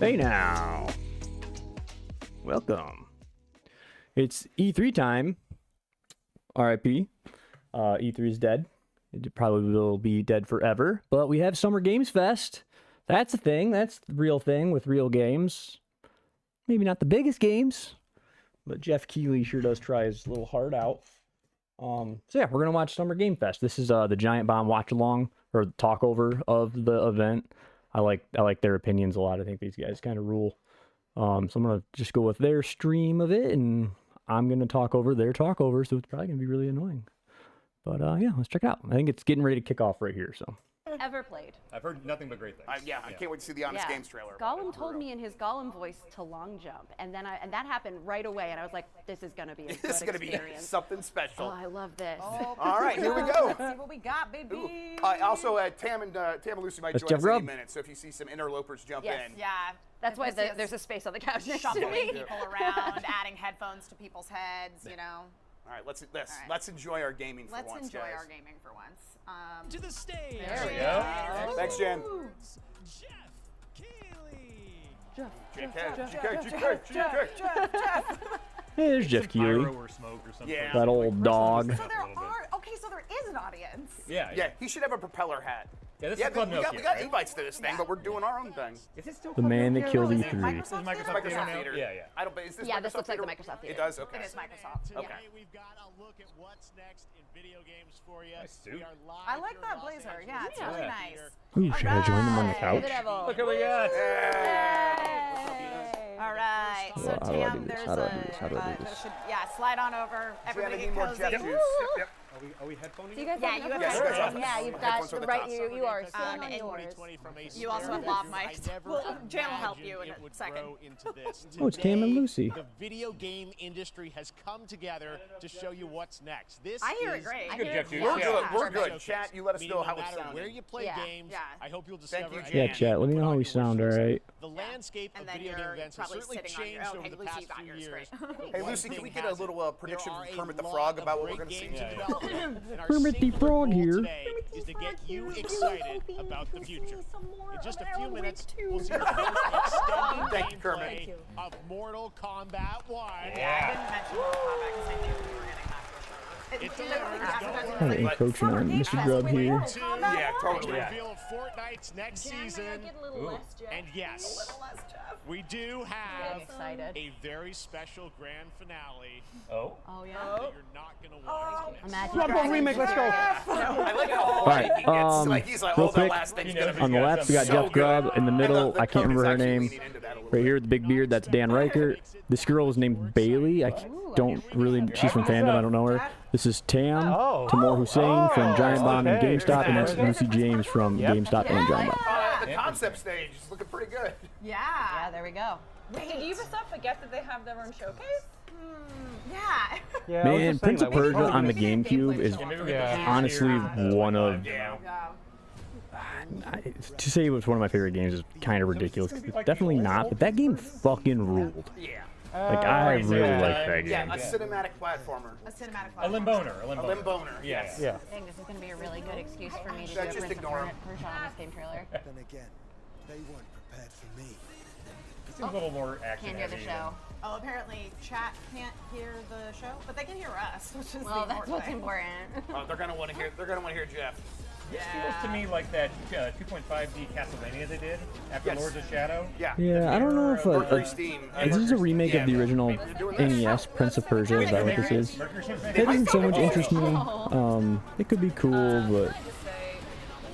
Hey now. Welcome. It's E3 time. RIP. E3 is dead. It probably will be dead forever. But we have Summer Games Fest. That's a thing. That's the real thing with real games. Maybe not the biggest games, but Jeff Keighley sure does try his little heart out. So yeah, we're gonna watch Summer Game Fest. This is the Giant Bomb watch along or talk over of the event. I like their opinions a lot. I think these guys kind of rule. So I'm gonna just go with their stream of it, and I'm gonna talk over their talk over. So it's probably gonna be really annoying. But yeah, let's check it out. I think it's getting ready to kick off right here. So. Ever played. I've heard nothing but great things. I can't wait to see the Honest Games trailer. Gollum told me in his Gollum voice to long jump, and then that happened right away, and I was like, "This is gonna be a good experience. This is gonna be something special. Oh, I love this. Oh, all right, here we go. Let's see what we got, baby. Also, Tam and Lucy might join us any minute, so if you see some interlopers jump in. Yeah. That's why there's a space on the couch next to Shuffling me. people around, adding headphones to people's heads, you know. All right, let's enjoy our gaming for once, Let's enjoy guys. our gaming for once. To the stage. There we go. Thanks, Jen. Jeff Keighley. Jeff. Hey, there's Jeff Keighley. Pyro or smoke or something. Yeah. That old dog. So there is an audience. Yeah, he should have a propeller hat. Yeah, this is Club we Nokia, got right? invites to this thing, but we're doing our own thing. Is it still The Club man Nokia? that killed Is E3. it Microsoft Microsoft Theater? Theater? Yeah. I don't. Is this Yeah, Microsoft this looks like the Theater? Microsoft Theater. It does. Okay. It is Microsoft. Okay. Today we've got a look at what's next in video games for you. Nice suit. We are live I like here in that Los blazer. Angeles. Yeah, it's really nice. Ooh, should I join them on the couch? Look what we got. All right. So Well, how do I do Tam, this? there's How do I do this? How do I do this? slide on over. Everybody need get more cozy. Jeff juice. Yep. Are we headphoning? Do you guys Yeah, have you have headphones? headphones. Yeah, you've Headphones got on the the right. top. You are sitting on and yours. 2020 from a You also have Super lav Bowl. mics. I never Well, Jan will help imagined you in it a would second. grow into this. Oh, it's Tam and Today, Lucy. The video game industry has come together to show you what's next. This I hear it is great. Good, Jeff Juice. We're Yeah. good. We're Showcase. good. Chat, you let us Meaning know how no it's matter sounding. where you play Yeah. games, Yeah. I hope you'll Thank discover. you, a Jan. Yeah, chat. Let me know how we sound. All right. The landscape And of then video game you're events has probably certainly sitting on your. changed Okay, over the Lucy, past you got few yours. years. Great. Hey, One Lucy, can thing we get a has little it. prediction There from are Kermit the a Frog lot about of what we're great going to see? games in Yeah. development. And our Kermit the singular Frog goal here. today is to get you excited about the future. In just a few minutes, we'll see the first extended Thank you, Kermit. gameplay of Mortal Kombat 1. Yeah, I didn't mention Mortal Kombat because I knew we were getting that for sure. It delivers. Kind of encroaching on Mr. Grub here. Yeah, totally. To reveal Fortnite's next season. And yes, we do have Excited. a very special grand finale Oh. Oh yeah. that you're not going to want. Imagine. remake. Let's go. I like how All quiet right. he gets. Like, he's like, Real oh, the quick, last thing's You know, going to be on the left, we got so Jeff good. Grubb. In the middle, I can't remember her Cody's actually name. leaning into that a little Right bit. here with the big beard, that's Dan Reichert. This girl is named Bailey. I don't really. She's from fandom. I don't know her. This is Tam Tamor Hussein from Giant Bomb and GameStop, and that's Lucy James from GameStop and Giant Bomb. The concept stage is looking pretty good. Yeah. Yeah, there we go. Did Ubisoft forget that they have their own showcase? Yeah. Man, Prince of Persia on the GameCube is Maybe we get the honestly here. one of. Yeah. To say it was one of my favorite games is kind of ridiculous. It's definitely not, but that game fucking ruled. Yeah. Like, I really like that Yeah, game. a cinematic platformer. A cinematic A limboner. A limboner. Yes. Yeah. I think this is going to be a really good excuse for me to Yeah, do a just Prince of ignore 'em. Persia on this game trailer. Then again, they weren't prepared for me. It seems a little more action Can't hear the heavy. show. Oh, apparently chat can't hear the show, but they can hear us, which is Well, the that's important what's thing. important. Oh, they're gonna want to hear. They're gonna want to hear Jeff. This feels to me like that 2.5D Castlevania they did after Yes. Lords of Shadow. Yeah. Yeah, I don't know if Mercury Steam. is this a remake of the original NES Prince of Persia? Is that what this is? Mercury Steam. That doesn't so much interest me. It could be cool, but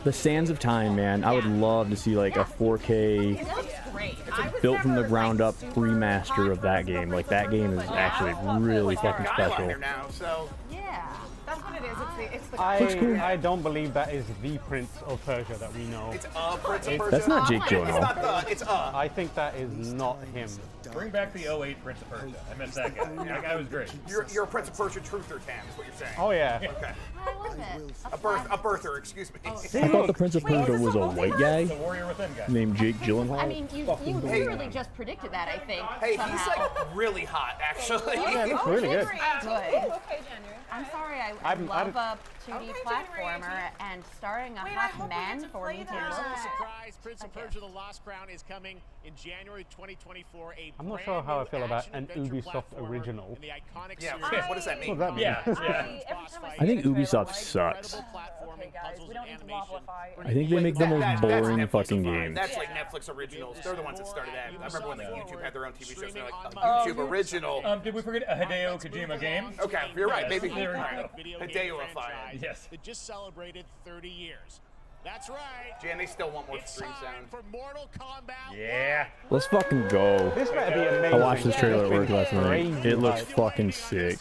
the Sands of Time, man, I would love to see like a 4K It looks great. built from the ground up remaster of that game. Like that game is actually really fucking Guy on special. there now, so Yeah, that's what it is. It's the Looks cool. I don't believe that is the Prince of Persia that we know. it's Prince of Persia. That's not Jake It's Gyllenhaal. not the. It's I think that is not him. Bring back the 08 Prince of Persia. I miss that guy. That guy was great. You're a Prince of Persia truther, Tam, is what you're saying. Oh yeah. Okay. I love it. A birther, excuse me. I thought the Prince of Persia was a white guy The Warrior Within guy. named Jake Gyllenhaal. I mean, you literally just predicted that, I think. Hey, he's somehow. like really hot, actually. Yeah, it looks really good. Good. Okay, January. I'm sorry, I I've love a 2D Okay, platformer Generation. and starring a Wait, I hot hope we man get to for play me to that. Here's look no at. surprise. Prince of Persia: The Lost Crown is coming in January 2024. I'm not sure how I feel about an Ubisoft original. Yeah, series. what does that mean? What does that mean? Yeah, yeah. Every time I I think see a trailer, Ubisoft I'm like, sucks. Okay, guys, we don't need to moblify. I think they make the most That's boring Netflix fucking fine. games. That's like Netflix originals. They're the ones that started that. I remember when like, YouTube had their own TV shows. And they're like a Oh, YouTube original. Did we forget a Hideo Kojima game? Okay, you're right. Yes, Maybe there we alright. go. Video A game Hideo-ified. franchise Yes. that just celebrated 30 years. That's right. Jan, they still want more It's screen time sound. for Mortal Kombat. Yeah. Let's fucking go. This better be amazing. I watched this trailer at work last night. Crazy It looks hype. fucking sick.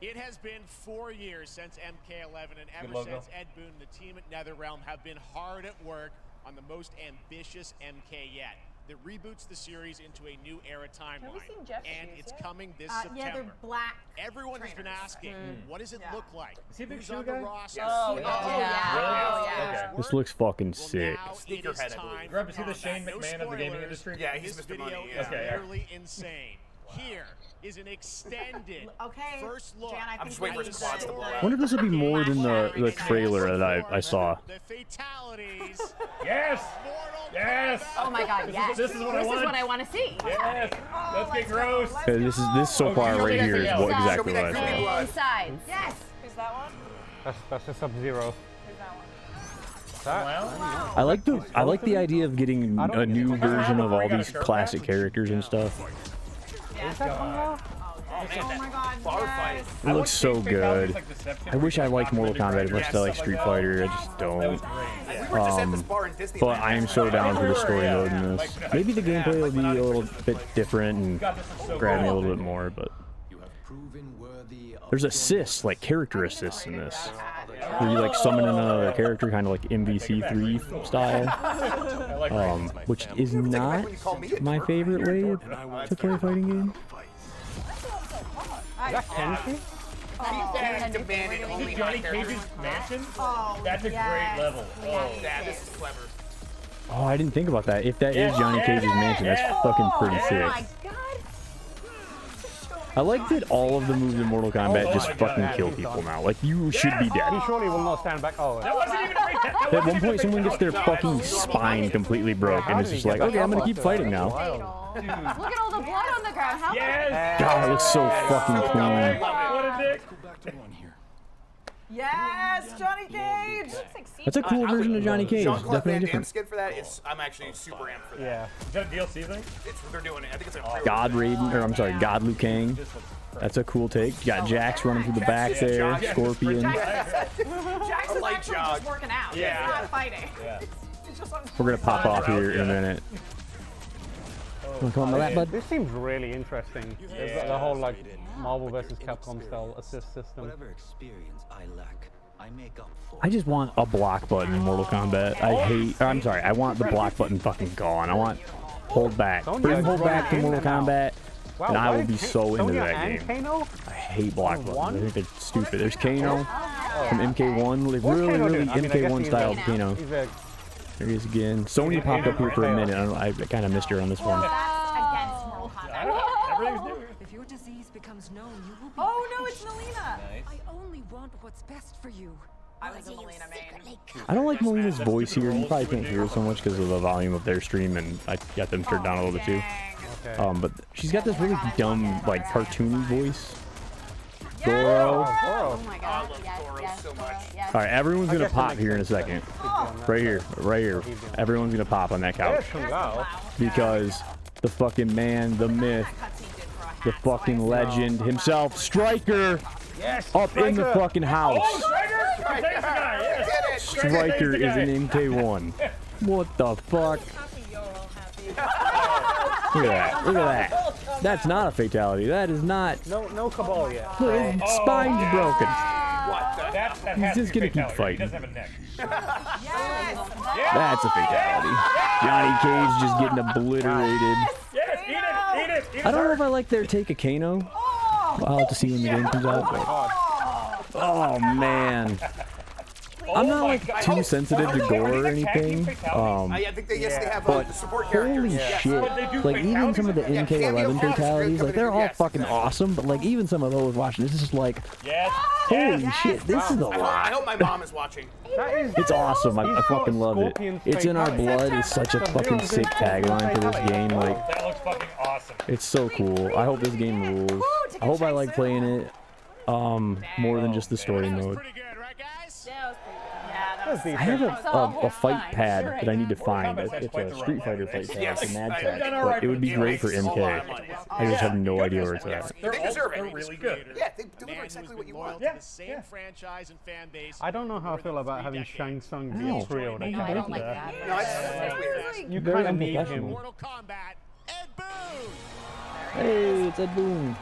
It has been 4 years since MK11, and ever logo. since Ed Boon and the team at NetherRealm have been hard at work on the most ambitious MK yet. That reboots the series into a new era timeline. Have we seen Jeff's and shoes it's yet? coming this Yeah, September. they're black. Everyone has been asking, what does it Yeah. look like? Is he a big Who's shoe on guy? the roster? Oh, Who yeah. knows? Oh, yeah. Really? Oh, yeah. Okay. This looks fucking Well, sick. now it is Sneakerhead, I time believe. Rob, is he the for Shane combat. No McMahon of the gaming spoilers. industry? Yeah, he's This Mr. video Money, is yeah. Okay, yeah. literally insane. Here is an extended Okay, first look. Jan, I I'm think just waiting we for need some quads to blow to- I up. wonder if this will be more than the trailer that I saw. The fatalities. Yes. Mortal Yes. Oh my God, yes. This is what I This is want. what I want to see. Yes. Let's get gross. Okay, this so far right here is what Show exactly me what that I creepy saw. blood. Inside. Yes. Who's that one? That's a Sub-Zero. Who's that one? Well, I like the idea of getting a new version of all these classic characters and stuff. Oh my God. Bar Yes. fight. It looks so good. I wish I liked Mortal Kombat as much as I like Street Fighter. I just that was don't. great. We were just at this bar in Disneyland. But I am so down for the story Yeah, mode in yeah. this. Like, Maybe the gameplay will be a little bit different and God, this is so grab me a cool. little bit more, but You have proven worthy of there's assists, like character assists in this. Where you like summon another character, kind of like MVC3 style, I like which is not my favorite way to play a fighting game. Is that Kenshi? That demanded only Johnny high Cage's characters. mansion? Oh, That's a yes. great level. Oh. Yeah, this is clever. Oh, I didn't think about that. If that is Yes, Johnny yes, Cage's mansion, that's yes. fucking pretty Oh sick. my God. I like that all of the moves in Mortal Kombat Oh just my God. fucking kill people now. Like, you should be He dead. surely will not stand back. Oh, That wasn't even a big At one point, someone gets their fucking spine completely broke, and it's just like, okay, I'm gonna keep fighting now. Look at all the blood on the ground. How Yes. God, it looks so fucking clean. What a dick. Go back to one here. Yes, Johnny Cage. That's a cool version of Johnny Cage. Jean-Claude Definitely Van Damme different. skin for that. I'm actually super amped for that. yeah. Is that a DLC thing? They're doing it. I think it's a pre-order. God Raiden, or I'm sorry, God Liu Kang. That's a cool take. You got Jax running through the back there, Scorpion. Jackson's light actually jog. just working out. Yeah. He's not fighting. Yeah. He's just on. We're gonna pop off here in a minute. Wanna come on my lap, bud? This seems really interesting. The whole like Marvel vs. Capcom style assist system. Whatever experience I lack, I make up for. I just want a block button in Mortal Kombat. I'm sorry, I want the block button fucking gone. I want hold back. Bring hold back to Mortal Kombat, and I will be so into Sonya that and game. Kano? I hate block buttons. one? I think they're stupid. There's Kano from MK1, like What's really, Kano really doing? I mean, I guess MK1 he's style a- Kano. He's a There he is again. Sonya popped up here for a minute. I kind of missed her on this one. Against Mortal Kombat. Everything's new. If your disease becomes known, you will be Oh no, it's Melina. I only want what's best for you. I was a Melina main. I don't like Melina's voice here. You probably can't hear it so much because of the volume of their stream, and I got them turned down a little bit too. okay. But she's got this really dumb, like cartoony voice. Goro. Oh my God. love Yes, Goro yes, so Goro, much. yes. All right, everyone's gonna guess it pop makes here in a sense second. Oh. Right here, right here. Everyone's gonna pop on that There's couch Kung Lao. because the fucking man, the myth, the fucking legend himself, Stryker, up in the fucking house. Striker! Takes the guy, yes. Stryker is an MK1. What the fuck? Look at that. Look at that. That's not a fatality. That is not. No Cabal yet. Look, his spine's broken. What the? That He's has just to be gonna keep fatality. He fighting. doesn't have a neck. That's a fatality. Johnny Cage just getting obliterated. Yes, eat it, eat it, eat it. I don't know if I like their take of Kano. I'll have to see when the game comes out. But... Oh man, I'm not my like God. too sensitive to Are gore or they tag team anything. fatalities? I think they have But support holy characters. Yes. shit! But they do Like even some of the fatalities. MK11 fatalities, like they're all Yes, fucking exactly. awesome. But like even some of those watching, this is just like, Yes. holy yes. shit! This is a I lot. hope my mom is watching. That is, It's awesome. I fucking love it. Scorpion's It's in our fatality. blood. It's such a fucking sick tagline for this game. Like, That looks fucking awesome. it's so cool. I hope this game rules. I hope I like playing it more than just the story mode. Pretty good, right, guys? Yeah, that That's was I have decent. a fight pad that I need to find. Kombat's It's quite a the Street run Fighter line. fight pad. Yes. It's a mad They've pad. done all But right it would be for great for games. A lot MK. of money. I just have no idea where it's Yes. at. They're They deserve it. They're really good. Yeah, they A deliver man exactly who's what been you loyal want. to the same franchise and fan base. I don't know how I for feel more than about 3 having decades. Shang Tsung be No. a trio. I don't like that. No, it's weird. You Very kind of need unprofessional. him. Mortal Kombat, Ed Boon. Hey, it's Ed Boon.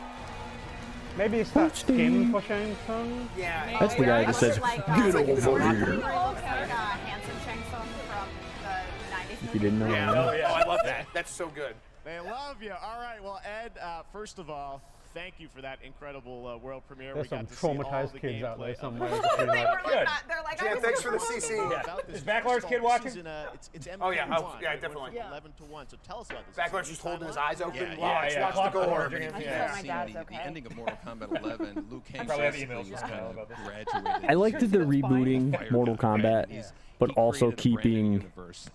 Maybe it's that skin for Shang Tsung. Yeah. That's the guy that says, "Get over here." handsome Shang Tsung from the 90s. If you didn't know. Yeah. Oh, yeah. Oh, I love that. That's so good. They love you. All right, well, Ed, first of all, thank you for that incredible world premiere. There's We some got to see all traumatized the kids out there gameplay. somewhere. They just being were like, like Good. that. They're like, Jan, I was thanks for the supposed to CC. be- About this Is Backlar's first kid of all, watching? this is it's Oh, yeah. MK1. Oh, yeah, definitely. It went from 11 to 1. So tell us about this. Backlar's just holding his eyes open. Yeah, Watch yeah. watch the Clockwork gore. Orange, yeah. My dad's the okay. ending of Mortal Kombat 11, Liu Kang probably have basically emails was from kind Kyle of about this. graduated. I liked that they're rebooting Mortal Kombat, but also keeping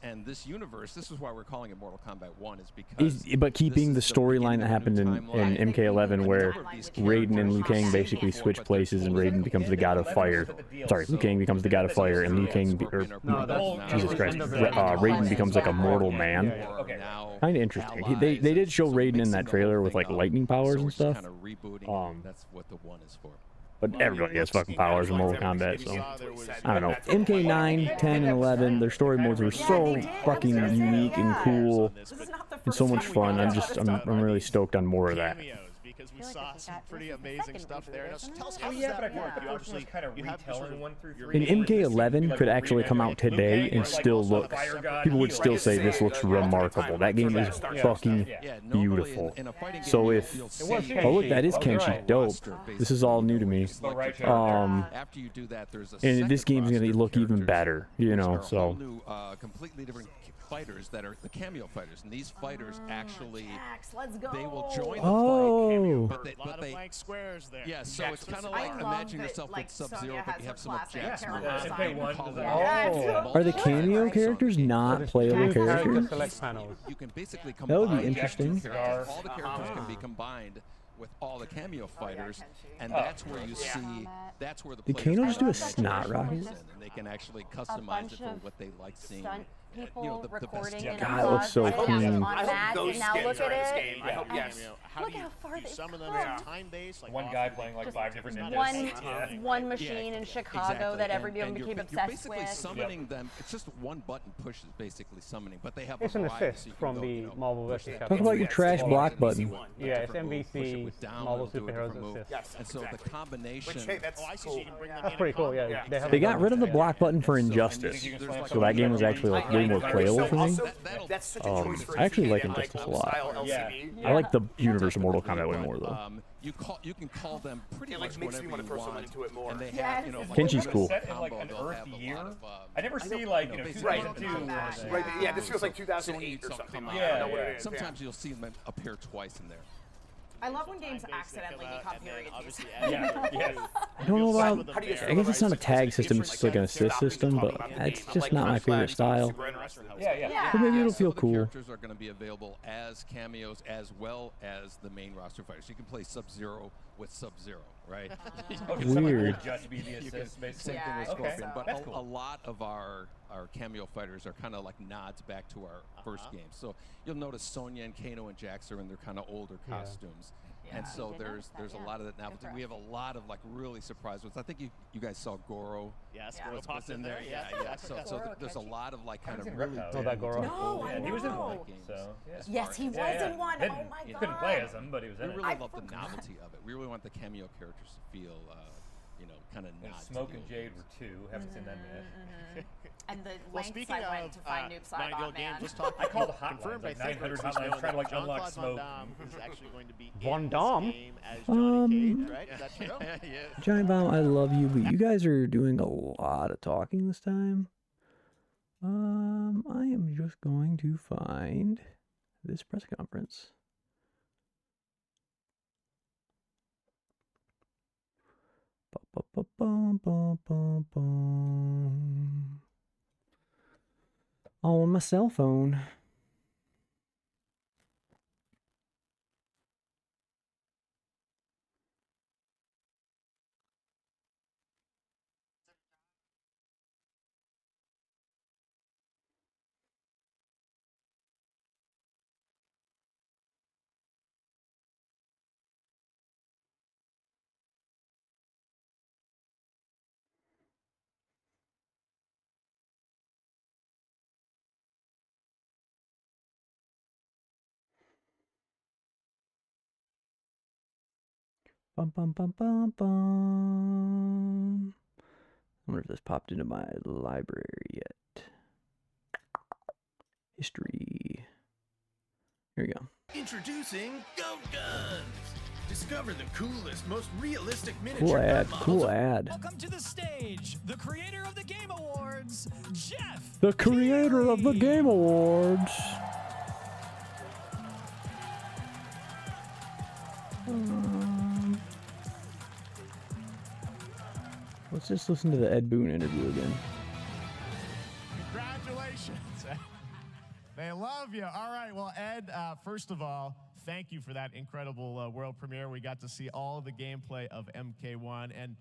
And this universe, this is why we're calling it Mortal Kombat 1, is because but keeping the this is the storyline beginning that of a happened new in timeline. MK11 where Raiden and Liu Kang basically switch places and Raiden becomes the god of fire. Sorry, Liu Kang becomes the god of fire and Liu Kang, No, that's Jesus Christ, Raiden becomes like a mortal man. Okay. Kind of interesting. They did show Raiden in that trailer with like lightning powers and stuff. Kind of rebooting. That's what the 1 is for. But everybody has fucking powers in Mortal Kombat, so I don't know. MK9, 10, and 11, their story modes were so fucking unique and cool This is not the and first so much time fun. we've I'm really stoked on more of that. Cameos, because we I feel like saw this is some that- pretty this is the amazing second stuff reboot, there. Now, isn't tell us it? how Oh, does yeah, that but I feel work? like the You first obviously one was kind of you have this sort retelling of 1 through your 3. And MK11 could actually come out today and still look. People would still say this looks remarkable. That game is fucking beautiful. So if oh look, that is Kenshi, dope. This is all new to me. After you do that, there's a And this second game's gonna roster of look even characters, better, you which know. are a whole So new, completely different fighters that are the cameo fighters, and these fighters actually Jax, let's go. they will join the oh, fight, a lot of blank squares there. yeah. So it's kind of like I love imagine that, yourself like, with Sub-Zero, Sonya but has you have her some of classic Jack's character moves. design. and you MK1 call them design. multiple are the fights. cameo So characters not There's playable two character characters? select panels. You can basically That would be combine interesting. two characters. All the characters can be combined with all the cameo fighters, and that's where you see. That's where the Did players Kano just do a can snot choose rocket? and they can actually customize bunch it for of what they like seeing. Stunt people You know, the best recording in God, it looks so vlogs clean. on I hope Mac, those and now skins look are at in this it. game. I hope yes. How Look do you, how far do you they've summon them come. as time based? Like One off guy of playing like just 5 different not ninjas. as- One machine in Chicago Exactly. that everyone And became you're obsessed basically with. summoning them. It's just one button push is basically summoning, but they have It's a an variety, assist so you can from go, the you know, Marvel push vs. it Talk about your trash block button. Yeah, it's different move, push it MVC with down, Marvel it'll do a Superheroes different move. Assist. Yes, And so the exactly. combination. Which, hey, that's Oh, I see. So cool. you can bring them That's in pretty cool. Yeah, Yeah. they have They a got rid of the gun. block button for And so- Injustice, You can there's slam like so that game was something actually like like way more that. playable for me. Also, That'll- that's such a choice for I actually like GTA, Injustice a old lot. style Yeah. LCD. I like the universe of Mortal Kombat way more though. You can call them pretty It, much like, makes whenever me wanna you throw some want, into it more. and they Yes. have, you know, like Kenshi's a cool. Set in like combo, an they'll Earth have a year. lot of, I never see like, you know, basically 2002 Mortal or Kombat. something. Right, yeah, this So- feels like so 2008 or some something. combine. I don't know what Yeah, it is. Sometimes you'll see them appear twice in there. I love when games accidentally become period pieces. Yeah, yes. I don't know about. How do you I guess it's not a tag system; it's just like an assist system. But it's just not my favorite style. Yeah, yeah. But maybe it'll Some feel of the cool. characters are going to be available as cameos as well as the main roster fighters. You can play Sub-Zero with Sub-Zero, right? Okay, someone Weird. would just be the You can- assist, basically. Same thing with Okay, Scorpion, but that's a cool. lot of our cameo fighters are kind of like nods back to our first game. So you'll notice Sonya and Kano and Jax are in their kind of older costumes. And so did there's notice that, a yeah. lot of that now. Good But for we have a lot of like really surprise ones. I think you guys saw Goro. Yes, Yeah. Goro was popped in there. Yeah, yeah. So Goro, there's a Kenshi. lot of like kind was of in really Reptile, Oh, that Goro. No, I Yeah, he was in know. one, so yeah. Yes, he was Yeah, yeah. in one. Didn't- Oh my he god. couldn't play as him, but he was We in it. really I love the forgot. novelty of it. We really want the cameo characters to feel, you know, kind of And nod. Smoke and Jade were 2. Haven't seen them yet. And the Well, lengths speaking I went of to find Noob Nine Gil Saibot, games, man. let's talk. I called the confirmed. hotlines, I like think 900 Chris hotlines, knows trying to, like, that unlock Jean-Claude Smoke. Van Damme is actually going to be Von in this Damme? game as Johnny Cage, right? Is that true? Yeah. Giant Bomb, I love you, but you guys are doing a lot of talking this time. I am just going to find this press conference. On my cell phone. Bum bum bum bum bum. I wonder if this popped into my library yet. History. Here we go. Introducing Goat Guns. Discover the coolest, most realistic miniature Cool gun ad. models. Cool ad. Welcome to the stage, the creator of the Game Awards, Jeff. The creator of the Game Awards. Let's just listen to the Ed Boon interview again. Congratulations. They love you. All right. Well, Ed, first of all, thank you for that incredible world premiere. We got to see all the gameplay of MK1, and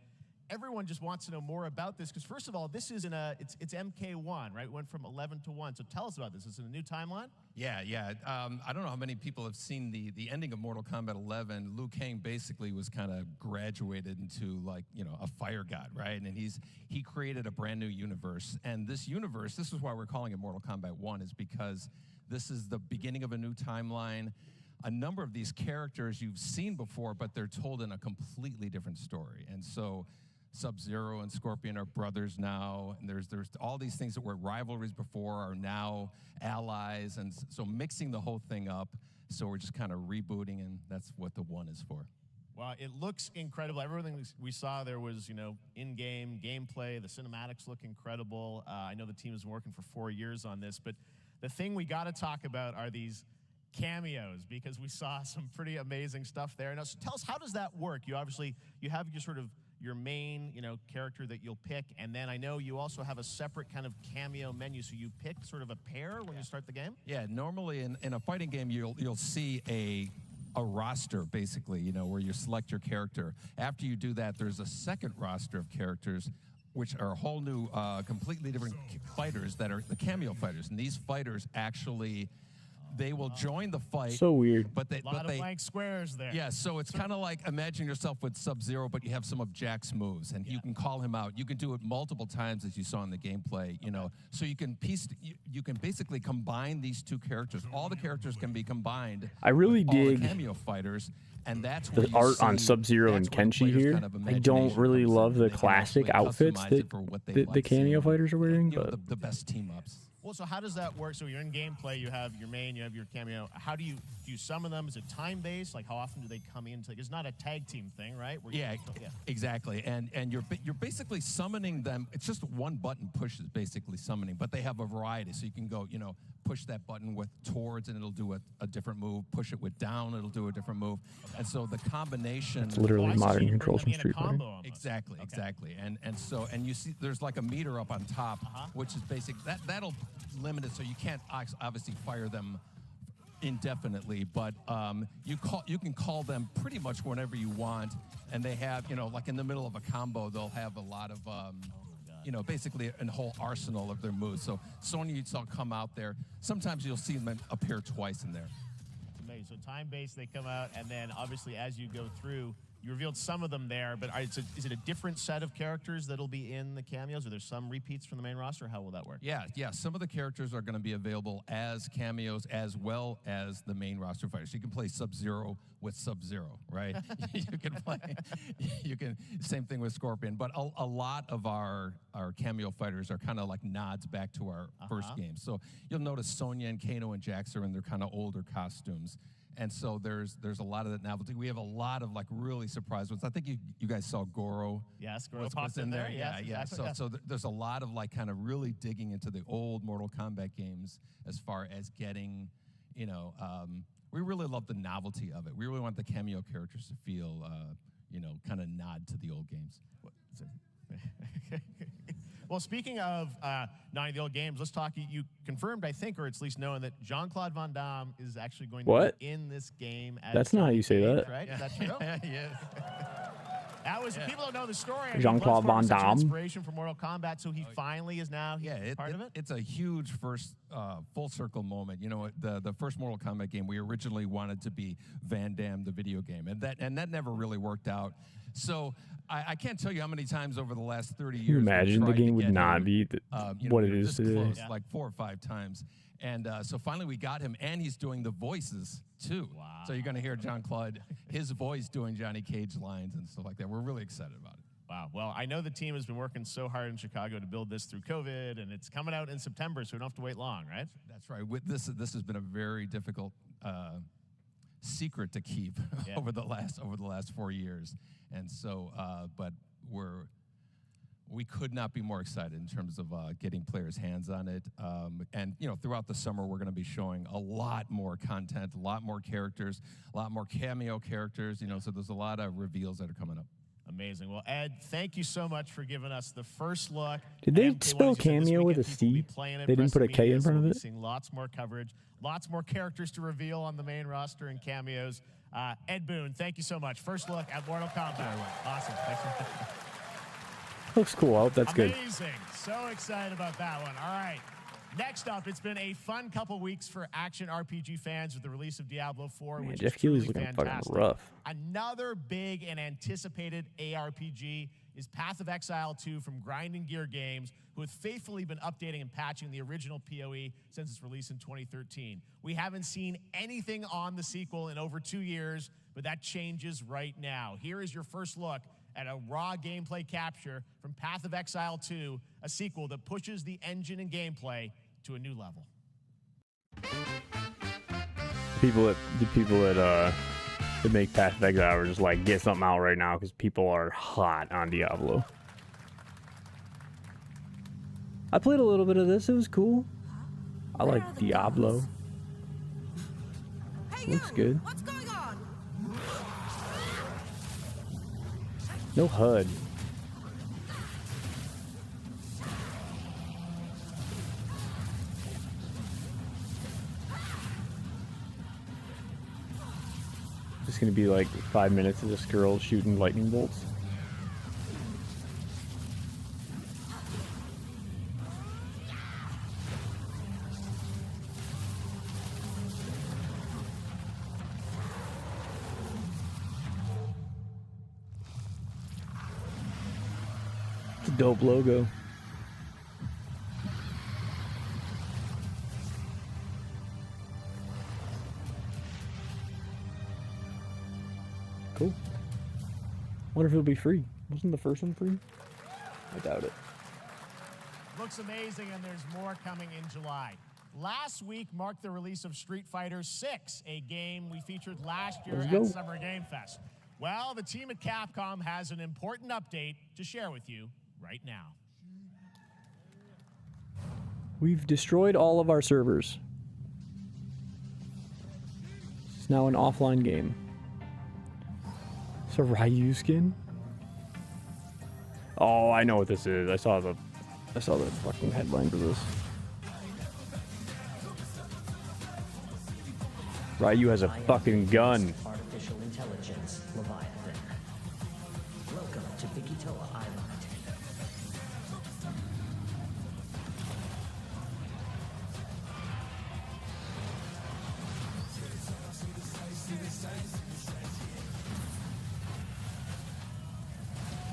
everyone just wants to know more about this because, first of all, this is it's MK1, right? It went from 11 to 1. So tell us about this. Is it a new timeline? Yeah. I don't know how many people have seen the ending of Mortal Kombat 11. Liu Kang basically was kind of graduated into, like, you know, a fire god, right? And he created a brand new universe. And this universe, this is why we're calling it Mortal Kombat 1, is because this is the beginning of a new timeline. A number of these characters you've seen before, but they're told in a completely different story. And so Sub-Zero and Scorpion are brothers now, and there's all these things that were rivalries before are now allies, and so mixing the whole thing up. So we're just kind of rebooting, and that's what the 1 is for. Well, it looks incredible. Everything we saw there was, you know, in-game gameplay. The cinematics look incredible. I know the team has been working for 4 years on this, but the thing we got to talk about are these cameos, because we saw some pretty amazing stuff there. Now, so tell us, how does that work? You have your sort of your main, you know, character that you'll pick, and then I know you also have a separate kind of cameo menu, so you pick sort of a pair when you start the game? Yeah, normally in a fighting game, you'll see a roster, basically, you know, where you select your character. After you do that, there's a second roster of characters, which are a whole new, completely different fighters that are the cameo fighters. And these fighters actually, they will join the fight. So weird. A lot of blank squares there. Yeah, so it's kind of like imagine yourself with Sub-Zero, but you have some of Jack's moves, and you can call him out. You can do it multiple times, as you saw in the gameplay. You know, so you can you can basically combine these two characters. All the characters can be combined. I really with all the dig cameo fighters, and that's the art on Sub-Zero and Kenshi here. I don't really love the classic outfits that the cameo fighters are wearing, but the best team ups. Well, so how does that work? So you're in gameplay, you have your main, you have your cameo. How do you summon them? Is it time-based? Like, how often do they come in? It's not a tag team thing, right? Exactly. And you're basically summoning them. It's just one button push is basically summoning, but they have a variety. So you can go, you know, push that button with towards and it'll do a different move. Push it with down, it'll do a different move. And so the combination. It's literally modern controls from Street Fighter. Exactly. And you see there's like a meter up on top, which is basic. That'll limit it, so you can't obviously fire them indefinitely, but you can call them pretty much whenever you want, and they have, you know, like in the middle of a combo, they'll have a lot of you know, basically a whole arsenal of their moves. So Sonya, you saw come out there. Sometimes you'll see them appear twice in there. It's amazing. So time-based, they come out, and then obviously as you go through, You revealed some of them there, but is it a different set of characters that'll be in the cameos? Are there some repeats from the main roster? How will that work? Yeah. Some of the characters are going to be available as cameos as well as the main roster fighters. You can play Sub-Zero with Sub-Zero, right? Same thing with Scorpion. But a lot of our cameo fighters are kind of like nods back to our first game. So you'll notice Sonya and Kano and Jax are in their kind of older costumes. And so there's a lot of that novelty. We have a lot of like really surprise ones. I think you guys saw Goro. Yes, Goro popped in there. Yeah. Exactly. So there's a lot of like kind of really digging into the old Mortal Kombat games as far as getting, we really love the novelty of it. We really want the cameo characters to feel, kind of nod to the old games. Well, speaking of nodding to the old games, let's talk. You confirmed, I think, or it's at least known that Jean-Claude Van Damme is actually going to be in this game. That's not how you say that. Right? Is that true? Yeah. That was, people don't know the story. Jean-Claude Van Damme. Inspiration for Mortal Kombat, so he finally is now part of it? It's a huge first full circle moment. The first Mortal Kombat game, we originally wanted to be Van Damme, the video game, and that never really worked out. So I can't tell you how many times over the last 30 years. Can you imagine the game would not be what it is today? Close, like 4 or 5 times. And so finally we got him, and he's doing the voices too. Wow. So you're going to hear Jean-Claude, his voice doing Johnny Cage lines and stuff like that. We're really excited about it. Wow. Well, I know the team has been working so hard in Chicago to build this through COVID, and it's coming out in September, so we don't have to wait long, right? That's right. This has been a very difficult secret to keep over the last 4 years, and so but we could not be more excited in terms of getting players' hands on it. And throughout the summer, we're going to be showing a lot more content, a lot more characters, a lot more cameo characters. So there's a lot of reveals that are coming up. Amazing. Well, Ed, thank you so much for giving us the first look. Did they spell cameo with a C? They didn't put a K in front of it? Seeing lots more coverage, lots more characters to reveal on the main roster and cameos. Ed Boon, thank you so much. First look at Mortal Kombat. Awesome. Thanks for Looks cool. I hope that's good. Amazing. So excited about that one. All right. Next up, it's been a fun couple weeks for action RPG fans with the release of Diablo 4, which Jeff is truly Keighley's looking fantastic. fucking rough. Another big and anticipated ARPG is Path of Exile 2 from Grinding Gear Games, who have faithfully been updating and patching the original PoE since its release in 2013. We haven't seen anything on the sequel in over 2 years, but that changes right now. Here is your first look at a raw gameplay capture from Path of Exile 2, a sequel that pushes the engine and gameplay to a new level. The people that make Path of Exile are just like, get something out right now because people are hot on Diablo. I played a little bit of this. It was cool. I like Diablo. Looks good. What's going on? No HUD. It's gonna be like 5 minutes of this girl shooting lightning bolts. It's a dope logo. Cool. Wonder if it'll be free. Wasn't the first one free? I doubt it. Looks amazing, and there's more coming in July. Last week marked the release of Street Fighter VI, a game we featured last year at Summer Game Fest. Well, the team at Capcom has an important update to share with you right now. We've destroyed all of our servers. It's now an offline game. It's a Ryu skin? Oh, I know what this is. I saw the fucking headline for this. Ryu has a fucking gun. Artificial intelligence, Leviathan. Welcome to Bigitoa Island.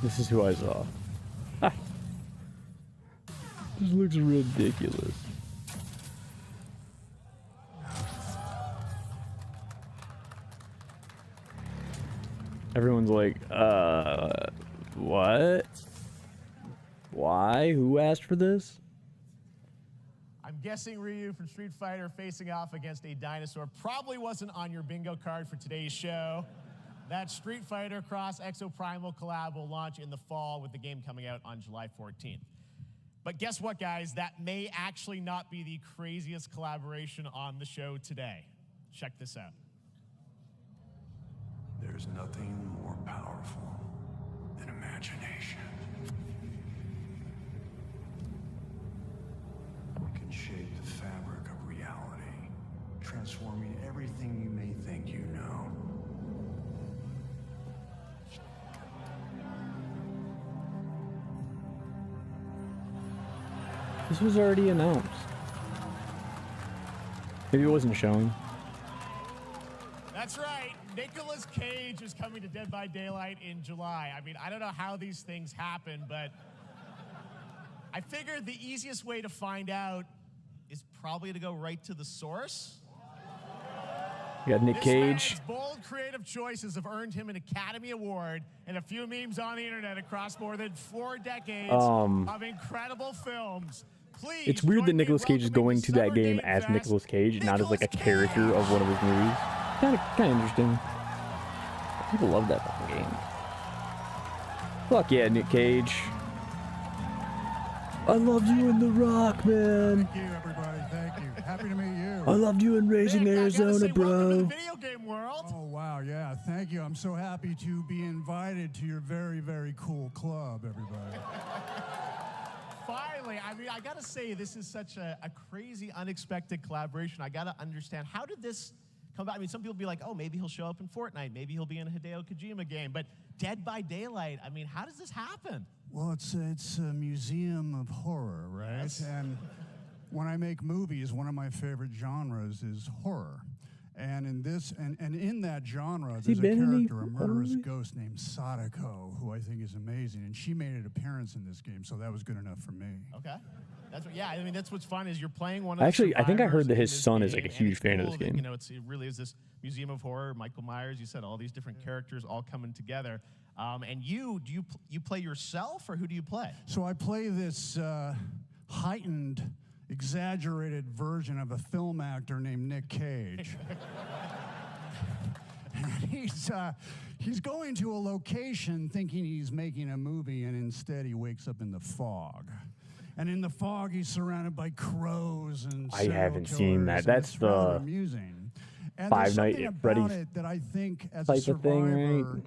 This is who I saw. This looks ridiculous. Everyone's like, what? Why? Who asked for this? I'm guessing Ryu from Street Fighter facing off against a dinosaur probably wasn't on your bingo card for today's show. That Street Fighter Cross Exoprimal collab will launch in the fall with the game coming out on July 14th. But guess what, guys? That may actually not be the craziest collaboration on the show today. Check this out. There's nothing more powerful than imagination. We can shape the fabric of reality, transforming everything you may think you know. This was already announced. Maybe it wasn't showing. That's right. Nicolas Cage is coming to Dead by Daylight in July. I mean, I don't know how these things happen, but I figured the easiest way to find out is probably to go right to the source. You got Nick Cage. This man's bold creative choices have earned him an Academy Award and a few memes on the internet across more than 4 decades of incredible films. Please It's weird that Nicolas Cage is going to that game as Nicolas Cage, not as like a character of one of his movies. Kind of interesting. People love that fucking game. Fuck yeah, Nick Cage. I loved you in The Rock, man. Thank you, everybody. Thank you. Happy to meet you. I loved you in Raising Arizona, bro. Video game world. Oh, wow. Yeah. Thank you. I'm so happy to be invited to your very, very cool club, everybody. Finally, I mean, I gotta say, this is such a crazy, unexpected collaboration. I gotta understand, how did this come about? I mean, some people be like, oh, maybe he'll show up in Fortnite. Maybe he'll be in a Hideo Kojima game. But Dead by Daylight, I mean, how does this happen? Well, it's a museum of horror, right? Yes. And when I make movies, one of my favorite genres is horror. And in this, and in that genre, there's a character, a murderous ghost named Sadako, who I think is amazing. And she made an appearance in this game, so that was good enough for me. Okay. That's what, yeah, I mean, that's what's fun is you're playing one of the Actually, I think I heard that his survivors son in is like a this game, huge and fan of cool this that, game. You know, it really is this museum of horror. Michael Myers, you said all these different characters all coming together. And you play yourself, or who do you play? So I play this heightened, exaggerated version of a film actor named Nick Cage. And he's going to a location thinking he's making a movie, and instead he wakes up in the fog. And in the fog, he's surrounded by crows and I haven't seen that. That's it's rather the amusing. And Five there's Nights something at Freddy's about it that I think as a type of survivor thing, right?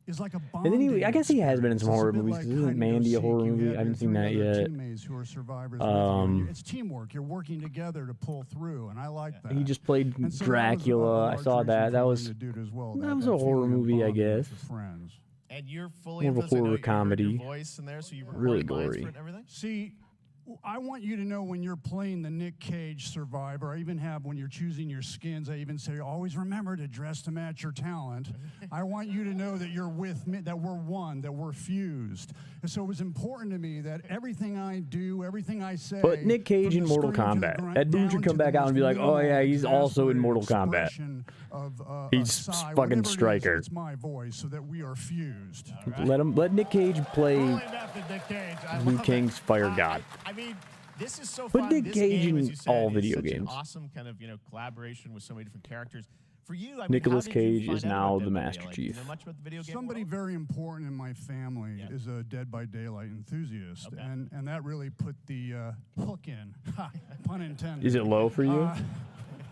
is like a And then bonding I guess he has been in some experience. horror It's a bit movies. like 'Cause isn't hide and go Mandy a seek. horror You movie? have I haven't your seen 3 that other yet. teammates who are survivors with you, and it's teamwork. You're working together to pull through, and I like that. He just played And so Dracula. I saw that. That was that a horror movie, I guess. friends. And you're fully More of a influenced. I know horror you heard comedy. your voice in there, so you Really recorded lines gory. for it and everything? See, I want you to know when you're playing the Nick Cage survivor, I even have when you're choosing your skins, I even say, always remember to dress to match your talent. I want you to know that you're with me, that we're one, that we're fused. And so it was important to me that everything I do, everything I say. But Nick Cage from in the Mortal screen to the Kombat. Ed Boon down should to come the back out and be most like, oh yeah, he's minimal, also in Mortal Kombat. expression of, He's Psy, fucking whatever it is, Stryker. It's my voice, so that we are fused. Let Nick Cage play Nick Cage. I Liu love Kang's it. Fire God. I mean, this is so Put fun. Nick This Cage game, in as you said, all is video such an games. awesome kind of collaboration with so many different characters. For you, I mean, Nicolas how did you Cage find is out now about the Dead by Master Daylight? Chief. Do you know much about the video game Somebody world? very important in my family is a Dead by Daylight enthusiast, and that really put the hook in, pun intended. Is it low for you?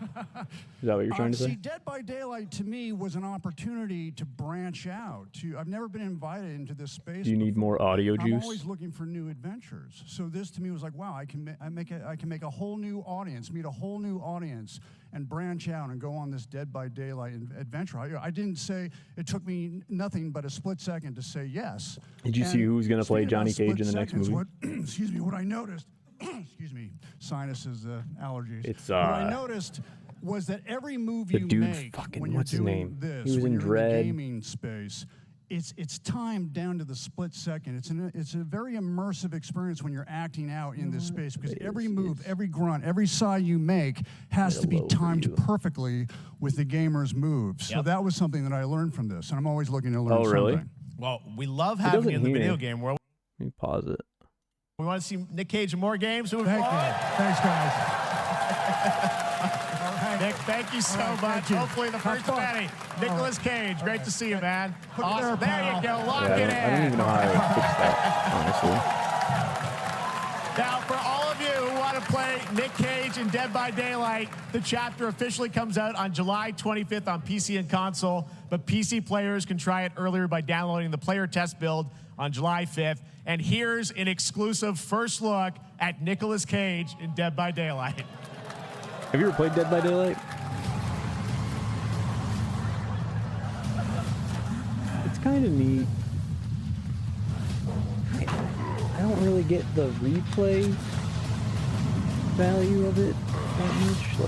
Is that what you're trying to See, say? Dead by Daylight to me was an opportunity to branch out. I've never been invited into this space. Do you need more audio I'm juice? always looking for new adventures. So this to me was like, wow, I can make a whole new audience, meet a whole new audience, and branch out and go on this Dead by Daylight adventure. I didn't say, it took me nothing but a split second to say yes. Did you see who's going to play Speaking about Johnny Cage in split the next seconds, movie? Excuse me, what I noticed, excuse me, sinuses, allergies. It's, what I noticed was that every movie the you dude make fucking- when you're what's his doing name? this, He was when in you're in the Dread. gaming space, it's timed down to the split second. It's a very immersive experience when you're acting out in this space, because every move, every grunt, every sigh you make has to be timed perfectly with the gamer's moves. So that was something that I learned from this, and I'm always looking to learn something. Well, we love having you in the video game world. Let me pause it. We want to see Nick Cage in more games. Thank you. Thanks, guys. Nick, thank you so much. Hopefully the first of many. Nicolas Cage, great to see you, man. Awesome. There you go. Lock it in. I don't even know how I would fix that, honestly. Now, for all of you who want to play Nick Cage in Dead by Daylight, the chapter officially comes out on July 25th on PC and console, but PC players can try it earlier by downloading the player test build on July 5th. And here's an exclusive first look at Nicolas Cage in Dead by Daylight. Have you ever played Dead by Daylight? It's kind of neat. I don't really get the replay value of it that much.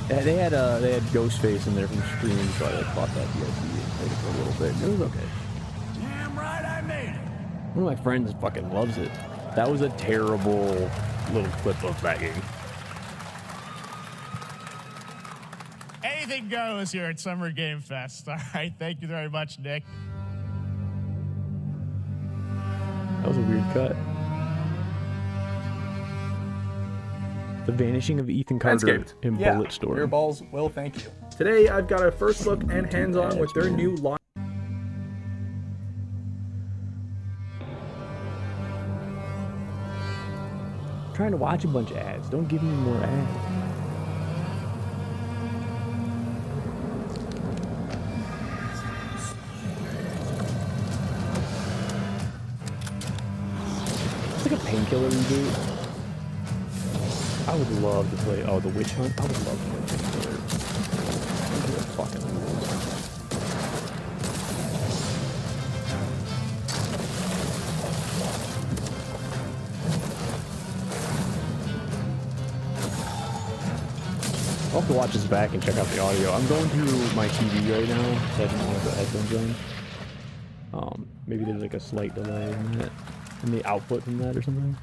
Like, they had Ghostface in there from Scream, so I like bought that DLC played it for a little bit. It was okay. Damn right, I made it. One of my friends fucking loves it. That was a terrible little clip of that game. Anything goes here at Summer Game Fest. All right, thank you very much, Nick. That was a weird cut. The vanishing of Ethan Carter in Bulletstorm. Your balls will thank you. Today, I've got a first look and hands-on with their new line. I'm trying to watch a bunch of ads. Don't give me more ads. It's like a Painkiller reboot. I would love to play. Oh, the Witch Hunt. I would love to play Painkiller. Painkiller fucking rules. I'll have to watch this back and check out the audio. I'm going through my TV right now, so I didn't want to put headphones in. Maybe there's like a slight delay in that, in the output from that or something.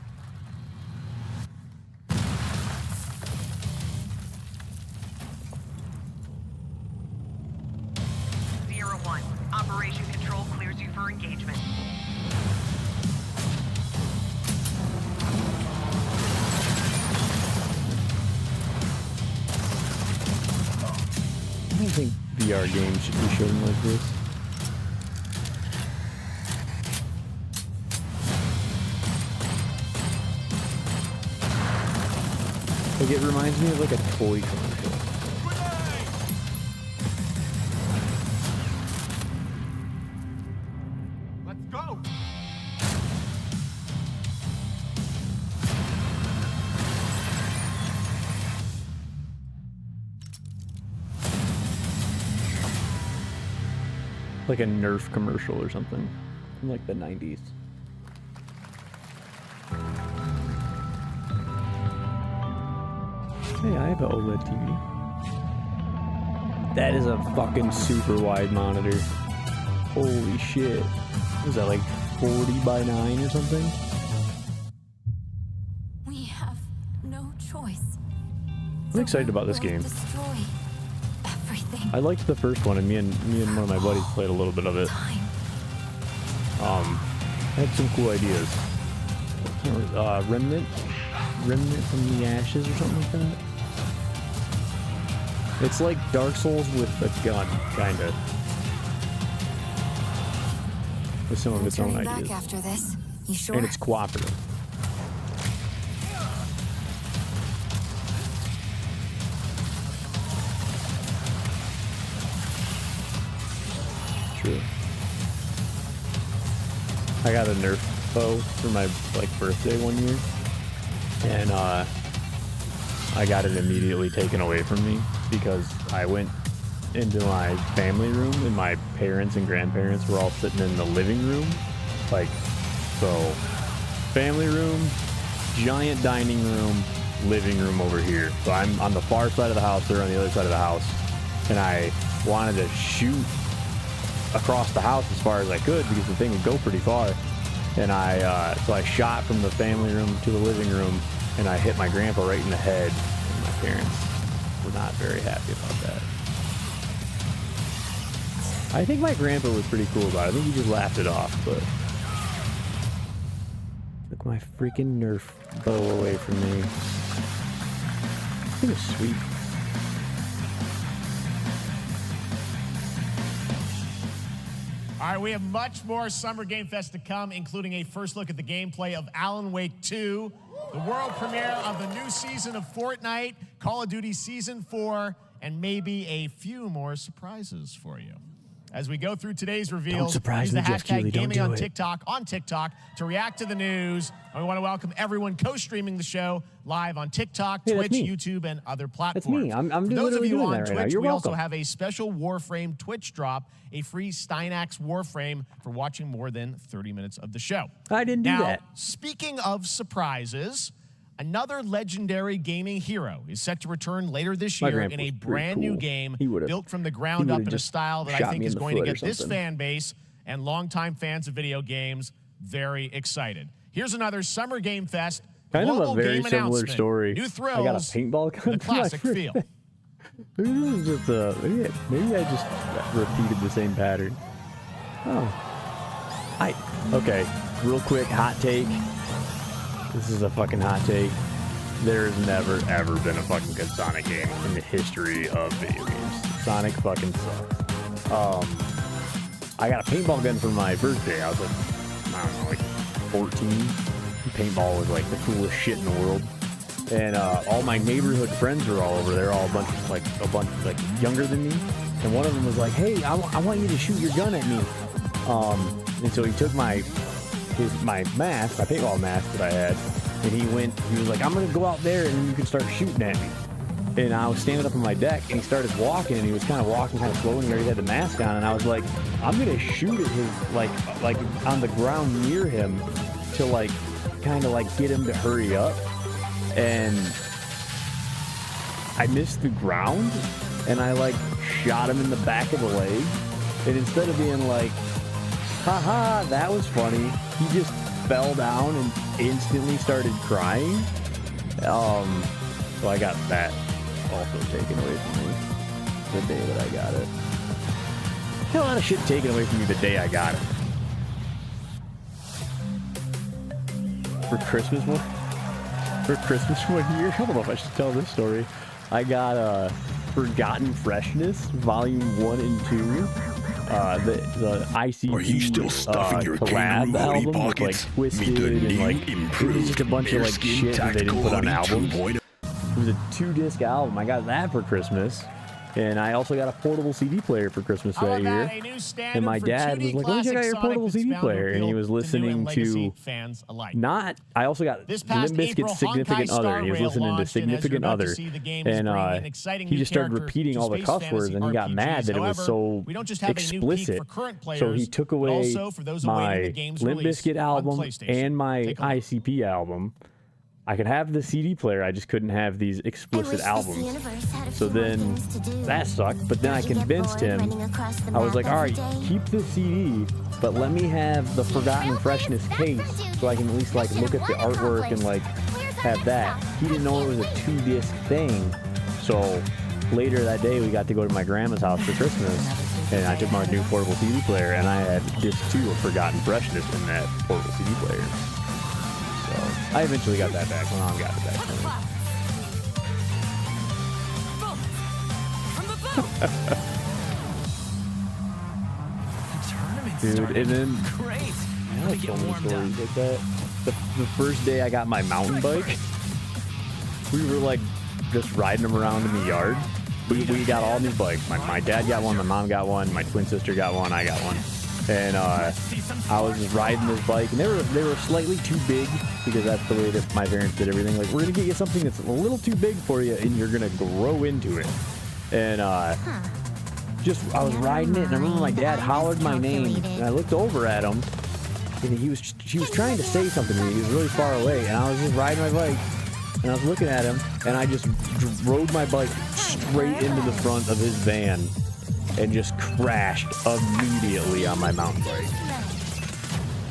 Operation Control clears you for engagement. I don't think VR games should be shown like this. Like, it reminds me of like a toy commercial. Let's go. Like a Nerf commercial or something from like the 90s. Hey, I have an OLED TV. That is a fucking super wide monitor. Holy shit. Was that like 40 by 9 or something? We have no choice. I'm excited about this game. Destroy everything. I liked the first one, and me and one of my buddies played a little bit of it. Had some cool ideas. Remnant from the Ashes or something like that. It's like Dark Souls with a gun, kinda. With some of its own ideas. After this, you sure? And it's cooperative. True. I got a Nerf bow for my birthday one year, and I got it immediately taken away from me because I went into my family room and my parents and grandparents were all sitting in the living room. So family room, giant dining room, living room over here. So I'm on the far side of the house, they're on the other side of the house. and I wanted to shoot across the house as far as I could because the thing would go pretty far. And so I shot from the family room to the living room, and I hit my grandpa right in the head. And my parents were not very happy about that. I think my grandpa was pretty cool about it. I think he just laughed it off, but took my freaking Nerf bow away from me. It was sweet. All right, we have much more Summer Game Fest to come, including a first look at the gameplay of Alan Wake 2, the world premiere of the new season of Fortnite, Call of Duty Season 4, and maybe a few more surprises for you. As we go through today's reveals, use the hashtag gaming on TikTok to react to the news. And we want to welcome everyone co-streaming the show live on TikTok, Twitch, YouTube, and other platforms. That's me. I'm For those of literally you doing on that right Twitch, now. You're we welcome. also have a special Warframe Twitch drop, a free Steinax Warframe for watching more than 30 minutes of the show. I didn't do that. Speaking of surprises, another legendary gaming hero is set to return later this My year grandpa in a was pretty brand new cool. game He would've- built from the ground he up would've in a just style that I shot think me is in the going to foot or get this something. fan base and longtime fans of video games very excited. Here's another Summer Game Fest Kind of global a very game similar announcement. story. New thrills, I got a paintball gun. the for my classic birthday. feel. Maybe it was just maybe I just repeated the same pattern. Okay, real quick hot take. This is a fucking hot take. There's never ever been a fucking good Sonic game in the history of video games. Sonic fucking sucks. I got a paintball gun for my birthday. I was like, I don't know, like 14. Paintball was like the coolest shit in the world. And all my neighborhood friends were all over. They're all a bunch younger than me. And one of them was like, "Hey, I want you to shoot your gun at me." And so he took my mask, my paintball mask that I had, and he was like, "I'm gonna go out there and then you can start shooting at me." And I was standing up on my deck, and he started walking, and he was kind of walking kind of slow, and he already had the mask on, and I was like, I'm gonna shoot at his like on the ground near him to kind of get him to hurry up. And I missed the ground, and I shot him in the back of the leg. And instead of being like, haha, that was funny, he just fell down and instantly started crying. So I got that also taken away from me the day that I got it. I got a lot of shit taken away from me the day I got it. For Christmas one year, I don't know if I should tell this story. I got Forgotten Freshness Volume 1 and 2. The ICP Are you still stuffing your collab kangaroo album pockets? with Twisted and it was just a bunch of shit that they didn't put on albums. It was a 2-disc album. I got that for Christmas. And I also got a portable CD player for Christmas that year. And my dad was like, "Let me check out your portable CD player." And he was listening to I also got Limp Bizkit's Significant Other. And he was listening to Significant Other. And he just started repeating all the cuss words, and he got mad that it was so explicit. So he took away my Limp Bizkit album and my ICP album. I could have the CD player, I just couldn't have these explicit albums. So then that sucked, but then I convinced him. I was like, all right, keep the CD, but let me have the Forgotten Freshness case so I can at least look at the artwork and have that. He didn't know it was a 2-disc thing. So later that day, we got to go to my grandma's house for Christmas, and I took my new portable CD player, and I had disc 2 of Forgotten Freshness in that portable CD player. So I eventually got that back. My mom got it back for me. Dude, and then I like so many stories like that. The first day I got my mountain bike, we were just riding them around in the yard. We got all new bikes. My dad got one, my mom got one, my twin sister got one, I got one. And I was just riding this bike, and they were slightly too big because that's the way that my parents did everything. We're gonna get you something that's a little too big for you, and you're gonna grow into it. And I was riding it, and I remember my dad hollered my name, and I looked over at him, and he was trying to say something to me. He was really far away, and I was just riding my bike, and I was looking at him, and I just rode my bike straight into the front of his van and just crashed immediately on my mountain bike.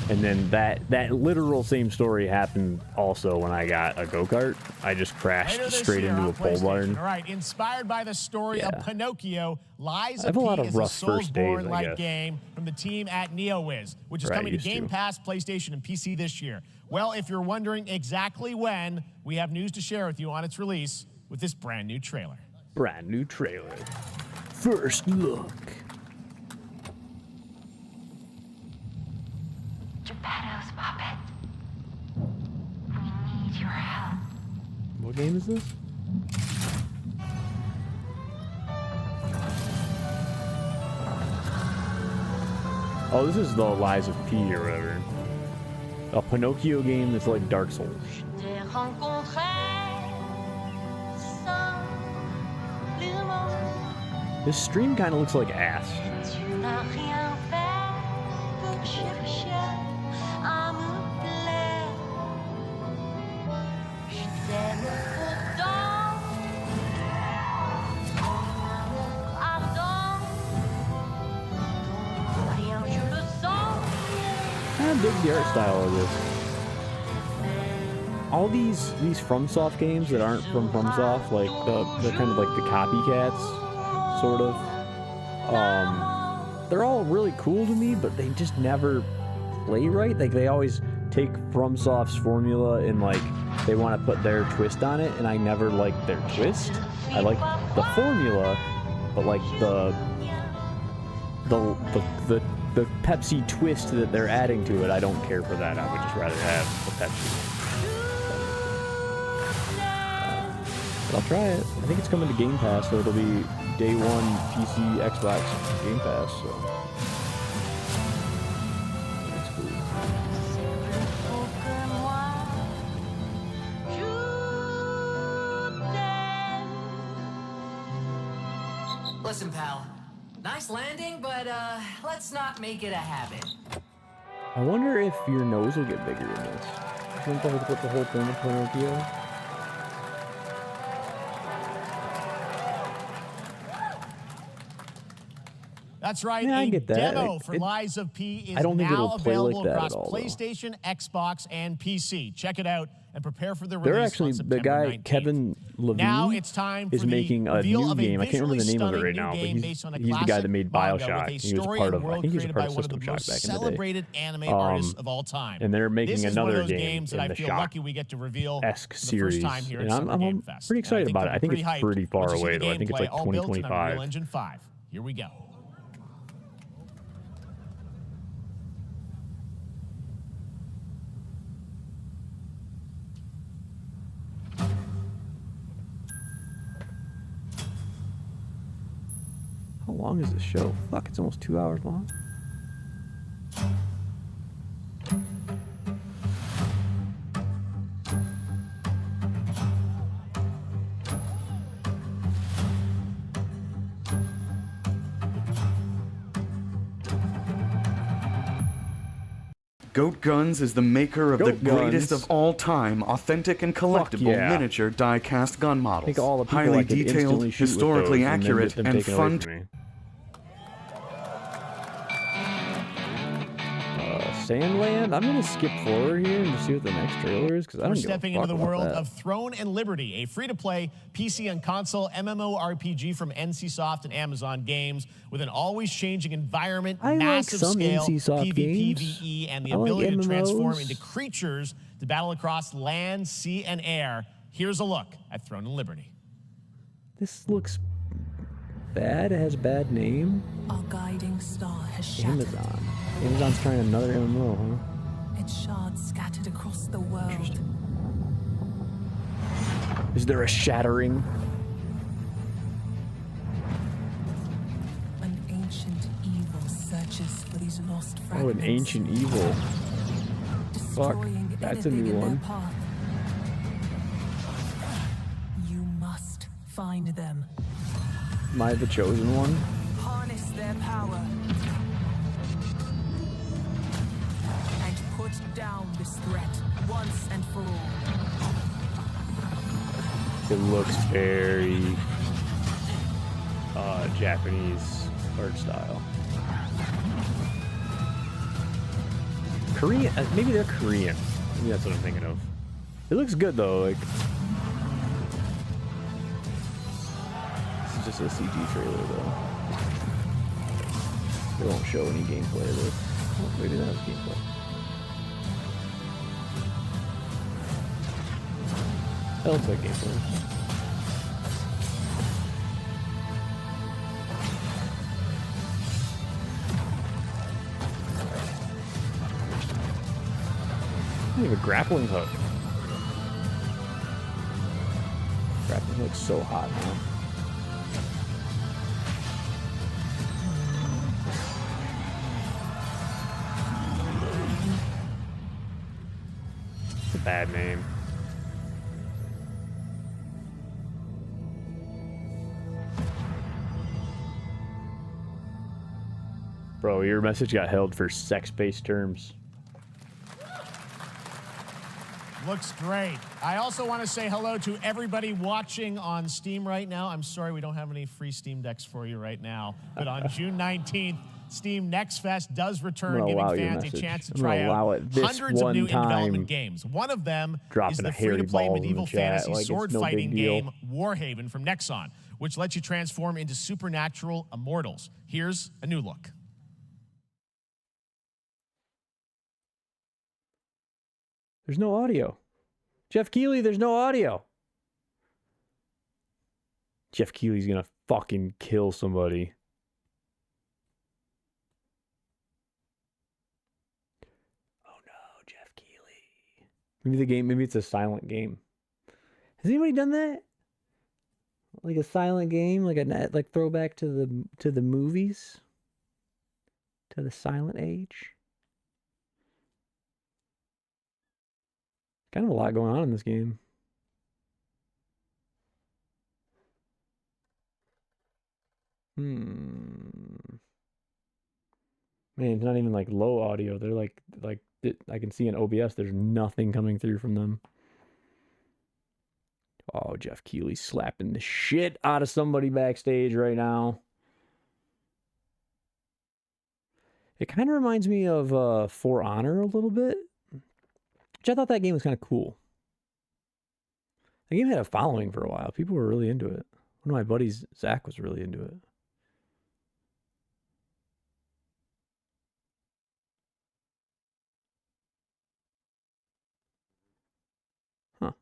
And then that literal same story happened also when I got a go-kart. I just crashed straight into a pole barn. All right, inspired by the story of Pinocchio, Lies of I have a lot P of is a rough first days, I Soulsborne-like guess. game from the team at NeoWiz, which is coming to Game Pass, PlayStation, and PC this year. Well, if you're wondering exactly when, we have news to share with you on its release with this brand new trailer. Brand new trailer. First look. Geppetto's puppet. We need your help. What game is this? Oh, this is the Lies of P or whatever. A Pinocchio game that's like Dark Souls. This stream kind of looks like ass. I dig the art style of this. All these FromSoft games that aren't from FromSoft, like the kind of like the copycats, sort of. They're all really cool to me, but they just never play right. Like they always take FromSoft's formula and like they want to put their twist on it, and I never like their twist. I like the formula, but like the Pepsi twist that they're adding to it, I don't care for that. I would just rather have a Pepsi. But I'll try it. I think it's coming to Game Pass, so it'll be day one PC, Xbox, Game Pass. So that's cool. Listen, pal. Nice landing, but let's not make it a habit. I wonder if your nose will get bigger in this. Isn't that what the whole thing of Pinocchio? That's right. Yeah, I a get that. demo for Lies of P is I don't think now it'll play available like that across at all, though. PlayStation, Xbox, and PC. Check it out and prepare for the They're release actually on the September guy 19th. Kevin Levine Now it's time is for the making a reveal new of a game. I can't remember the name of it visually right now, but stunning new game based on a he's the guy classic that made manga with BioShock. a He was story part and of, I world think he was a created part by of one of System the Shock most back in the day. celebrated anime artists of all time. And they're making This is another one of those game games that in I the feel Shock lucky we get to reveal esque for the series, first time here and at Summer Game I'm Fest. pretty excited about it. I think it's hyped pretty far once you see away, the though. I think it's gameplay like all built on 2025. Unreal Engine 5. Here we go. How long is this show? Fuck, it's almost 2 hours long. Goat Guns is the maker of the Goat Guns. greatest of all time authentic and collectible yeah. miniature die-cast gun models. Think of all the people Highly I could detailed, instantly shoot with historically those and then accurate, get them and taken away fun. from me. Sandland? I'm gonna skip forward here and just see what the next trailer is because I We're don't give a stepping fuck into the about world that. of Throne and Liberty, a free-to-play PC and console MMORPG from NCSoft and Amazon Games with an always changing environment, I like massive some scale, NCSoft games. PvPvE, and the I like ability to transform MMOs. into creatures to battle across land, sea, and air. Here's a look at Throne and Liberty. This looks bad. It has a bad name. Our guiding star has shattered. Amazon. Amazon's trying another MMO, huh? Its shards scattered across the world. Is there a shattering? An ancient evil searches for these lost Oh, fragments. an ancient evil. Fuck, destroying that's a anything new in their one. path. You must find them. Am I the chosen one? Harness their power. And put down this threat once and for all. It looks very Japanese art style. Korean, maybe they're Korean. Maybe that's what I'm thinking of. It looks good though. Like this is just a CG trailer though. They won't show any gameplay of this. Oh, maybe that was gameplay. That looks like gameplay. You have a grappling hook. Grappling hook's so hot now. It's a bad name. Bro, your message got held for sex-based terms. Looks great. I also want to say hello to everybody watching on Steam right now. I'm sorry we don't have any free Steam Decks for you right now. But on June 19th, Steam Next Fest does return, giving fans a chance to try out hundreds of new in-development games. One of them is the free-to-play medieval fantasy sword-fighting game Warhaven from Nexon, which lets you transform into supernatural immortals. Here's a new look. There's no audio. Jeff Keighley, there's no audio. Jeff Keighley's gonna fucking kill somebody. Oh no, Jeff Keighley. Maybe it's a silent game. Has anybody done that? Like a silent game, like throwback to the movies? To the silent age? Kind of a lot going on in this game. Man, it's not even like low audio. They're like I can see in OBS there's nothing coming through from them. Oh, Jeff Keighley slapping the shit out of somebody backstage right now. It kind of reminds me of For Honor a little bit. Which I thought that game was kind of cool. The game had a following for a while. People were really into it. One of my buddies, Zach, was really into it. Huh.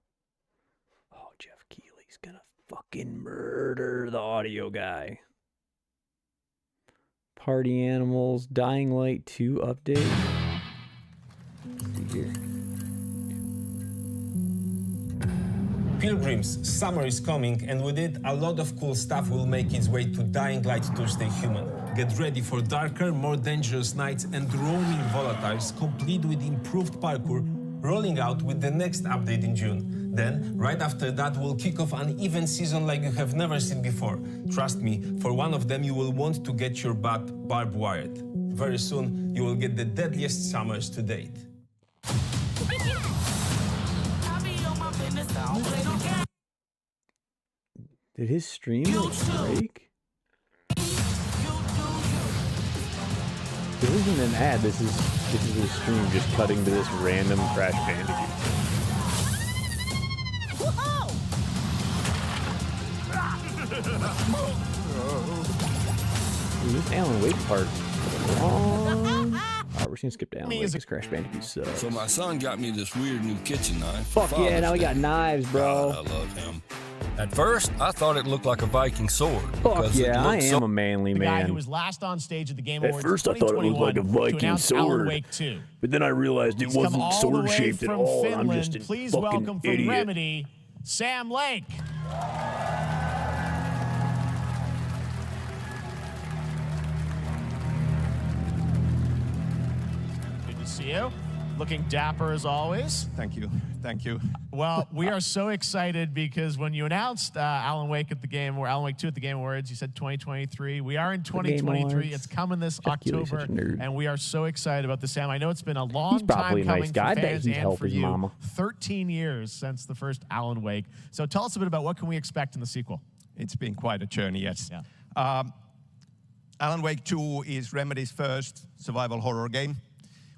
Oh, Jeff Keighley's gonna fucking murder the audio guy. Party Animals, Dying Light 2 update. Let's see here. Pilgrims, summer is coming, and with it, a lot of cool stuff will make its way to Dying Light Tuesday Human. Get ready for darker, more dangerous nights and roaming volatiles, complete with improved parkour, rolling out with the next update in June. Then, right after that, we'll kick off an event season like you have never seen before. Trust me, for one of them, you will want to get your butt barbed wired. Very soon, you will get the deadliest summers to date. Did his stream break? This isn't an ad. This is his stream just cutting to this random Crash Bandicoot. Ooh, this Alan Wake part. Alright, we're just gonna skip to Alan Wake because Crash Bandicoot sucks. So my son got me this weird new kitchen knife. Fuck yeah, now we got knives, bro. God, I love him. At first, I thought it looked like a Viking sword. Fuck yeah, I am a manly The guy man. who was last on stage at the Game At Awards first, I thought it looked like a Viking sword, Wake 2. but then I realized it He's come wasn't all the sword way shaped at from all. Finland. I'm just a Please fucking welcome from idiot. Remedy, Sam Lake. Good to see you. Looking dapper as always. Thank you. Thank you. Well, we are so excited because when you announced Alan Wake at the Game, or Alan Wake 2 at the Game Awards, you said 2023. We are in 2023. It's coming this October, and we are so excited about this, Sam. I know it's been a long time probably a coming nice guy. I for bet fans he'd and help for his you. mama. 13 years since the first Alan Wake. So tell us a bit about what can we expect in the sequel. It's been quite a journey, yes. Yeah. Alan Wake 2 is Remedy's first survival horror game.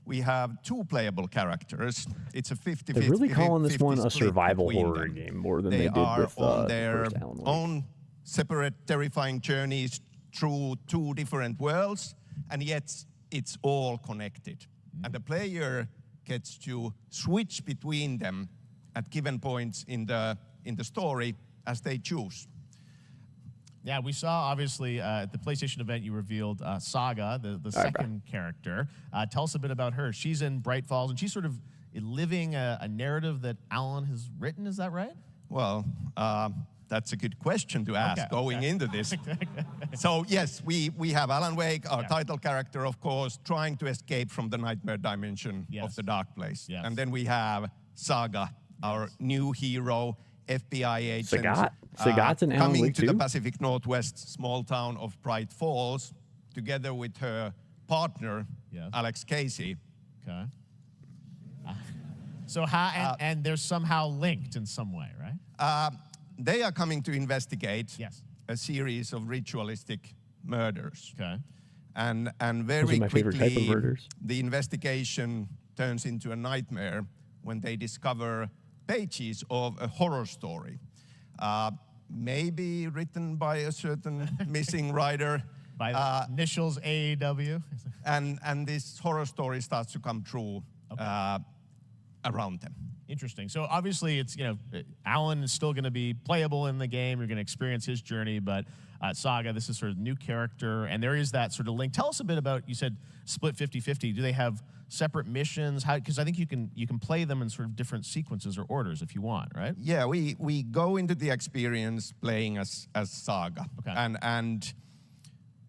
We have 2 playable characters. It's a 50-50. They're really calling this one a split survival between horror them. game more than They they did are with on the their first Alan Wake. own separate, terrifying journeys through 2 different worlds, and yet it's all connected. And the player gets to switch between them at given points in the story as they choose. Yeah, we saw, obviously, at the PlayStation event, you revealed Saga, the second character. Tell us a bit about her. She's in Bright Falls, and she's sort of living a narrative that Alan has written. Is that right? Well, that's a good question to ask going into this. So, yes, we have Alan Wake, our title character, of course, trying to escape from the nightmare dimension of the dark place. And then we have Saga, our new hero, FBI agent. Sagat's in Alan coming Wake to too? the Pacific Northwest small town of Bright Falls, together with her partner, Alex Casey. Okay. So how, and they're somehow linked in some way, right? They are coming to investigate a series of ritualistic murders. Okay. And very Those are my favorite type of quickly, murders. the investigation turns into a nightmare when they discover pages of a horror story. Maybe written by a certain missing writer. By the initials AEW. And this horror story starts to come true around them. Interesting. So obviously, it's, Alan is still going to be playable in the game. You're going to experience his journey, but Saga, this is sort of new character, and there is that sort of link. Tell us a bit about, you said split 50-50. Do they have separate missions? Because I think you can play them in sort of different sequences or orders if you want, right? Yeah, we go into the experience playing as Saga, and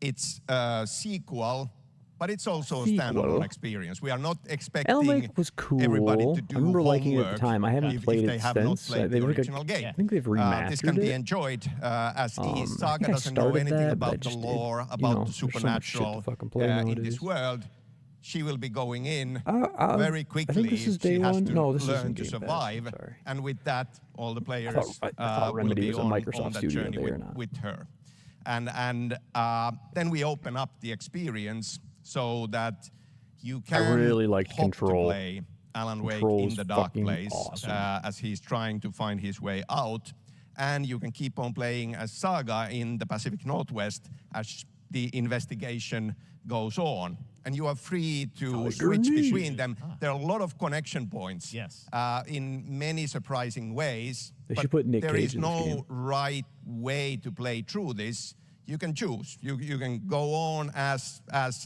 it's a sequel, but it's also a standalone experience. We are not expecting Alan Wake was cool. everybody to do I remember liking it at the homework time. I haven't if played they it have since. not played They the make a- original game. I think they've remastered This can be it. enjoyed as is. I Saga think I doesn't know started anything that, but I about the just- lore, you about know, the there's so much shit to supernatural fucking play in nowadays. this world. She will be going in I very think quickly. this is She day has one. to No, this learn isn't to Game Pass, survive, I'm sorry. and with that, all the players I thought will Remedy be was a on Microsoft that studio. journey They are not. with her. And then we open up the experience so that you can really liked hope to Control. play Alan Wake Control's in the dark fucking place awesome. as he's trying to find his way out. And you can keep on playing as Saga in the Pacific Northwest as the investigation goes on. And you are free to switch between them. There are a lot of connection points in many surprising ways. They but should put Nick there Cage is in this no game. right way to play through this. You can choose. You can go on as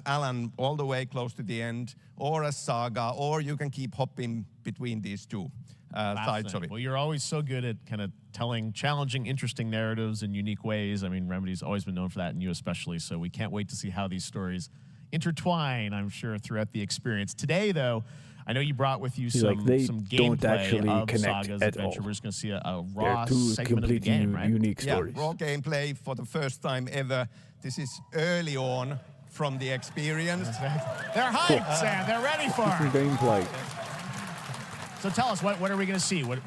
Alan all the way close to the end, or as Saga, or you can keep hopping between these two sides of it. Well, you're always so good at kind of telling challenging, interesting narratives in unique ways. I mean, Remedy's always been known for that, and you especially. So we can't wait to see how these stories intertwine, I'm sure, throughout the experience. Today, though, I know you brought with you some they gameplay don't actually of connect Saga's at adventure. all. We're just going to see a They're raw two segment of the completely game, right? unique stories. Yeah, raw gameplay for the first time ever. This is early on from the experience. They're hyped, Sam. They're ready for Some it. gameplay. So tell us, what are we going to see? What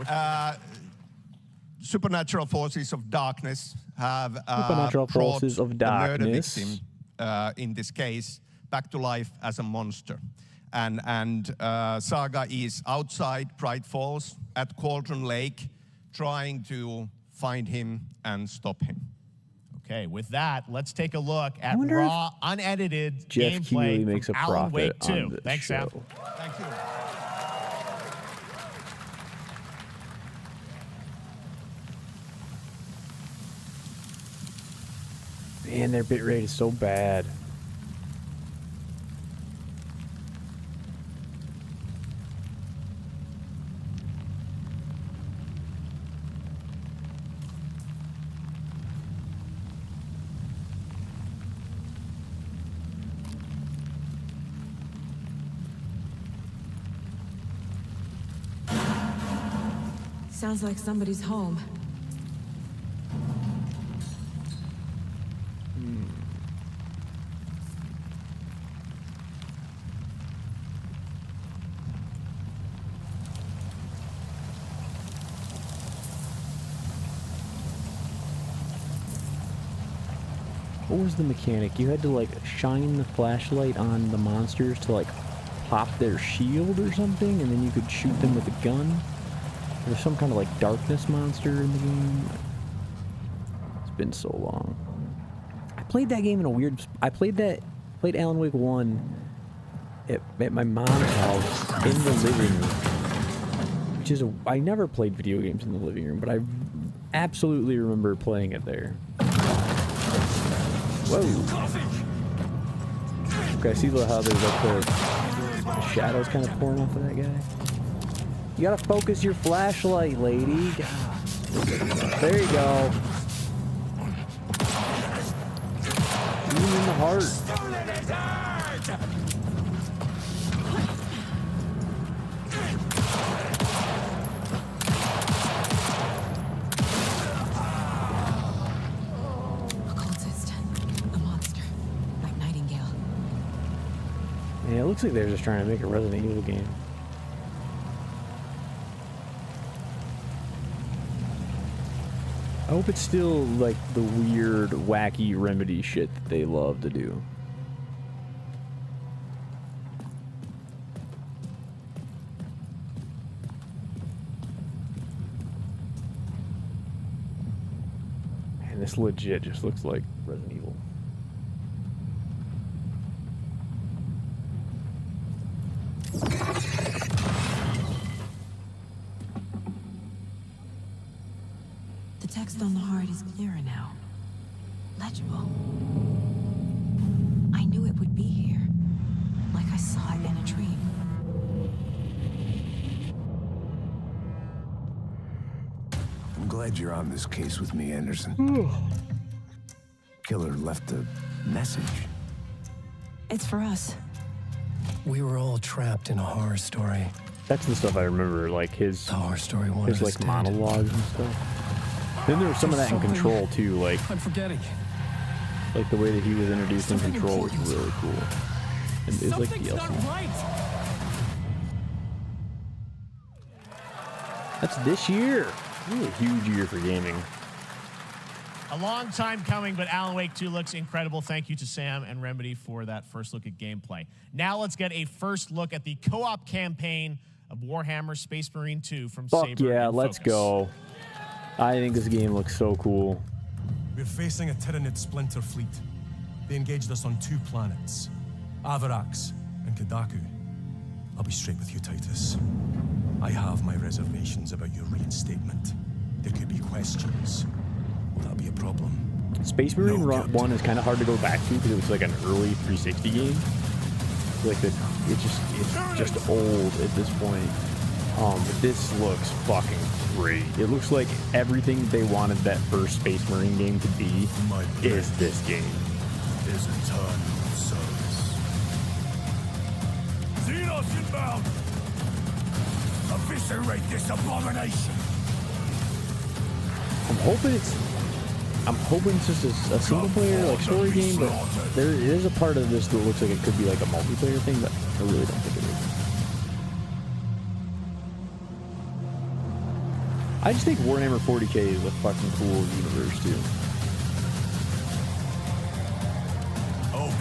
Supernatural forces of darkness have Supernatural brought forces of the murder darkness. victim, in this case, back to life as a monster. And Saga is outside Bright Falls at Cauldron Lake, trying to find him and stop him. Okay, with that, let's take a look at wonder raw, unedited Jeff gameplay Keighley makes from a Alan Wake profit 2. on this Thanks, show. Sam. Thank you. Man, their bitrate is so bad. Sounds like somebody's home. What was the mechanic? You had to like shine the flashlight on the monsters to like pop their shield or something, and then you could shoot them with a gun. There's some kind of like darkness monster in the game. It's been so long. I played that game in a weird... I played Alan Wake 1 at my mom's house in the living room. Which is I never played video games in the living room, but I absolutely remember playing it there. Whoa. Okay, I see how there's like the shadows kind of pouring off of that guy. You gotta focus your flashlight, lady. There you go. Shoot him in the heart. Yeah, it looks like they're just trying to make a Resident Evil game. I hope it's still like the weird, wacky Remedy shit that they love to do. Man, this legit just looks like Resident Evil. The text on the heart is clearer now. Legible. I knew it would be here. Like I saw it in a dream. I'm glad you're on this case with me, Anderson. Killer left a message. It's for us. We were all trapped in a horror story. That's the stuff I remember, like his horror story wanted his us like dead. monologues and stuff. Then there was some of that in Control too, like I'm forgetting. Like the way that he was introduced in Control was really cool. And it was like DLC. That's this year. Really a huge year for gaming. A long time coming, but Alan Wake 2 looks incredible. Thank you to Sam and Remedy for that first look at gameplay. Now let's get a first look at the co-op campaign of Warhammer Space Marine 2 from Fuck Saber yeah, and let's Focus. go. I think this game looks so cool. We're facing a Tyranid splinter fleet. They engaged us on 2 planets, Avarax and Kadaku. I'll be straight with you, Titus. I have my reservations about your reinstatement. There could be questions. Will that be a problem? Space Marine 1 is kind of hard to go back to because it was like an early 360 game. Like it's just old at this point. But this looks fucking great. It looks like everything they wanted that first Space Marine game to be is this game. Is eternal service. Xenos inbound! Eviscerate this abomination! I'm hoping it's just a single player like story game, but there is a part of this that looks like it could be like a multiplayer thing, but I really don't think it is. I just think Warhammer 40k is a fucking cool universe too.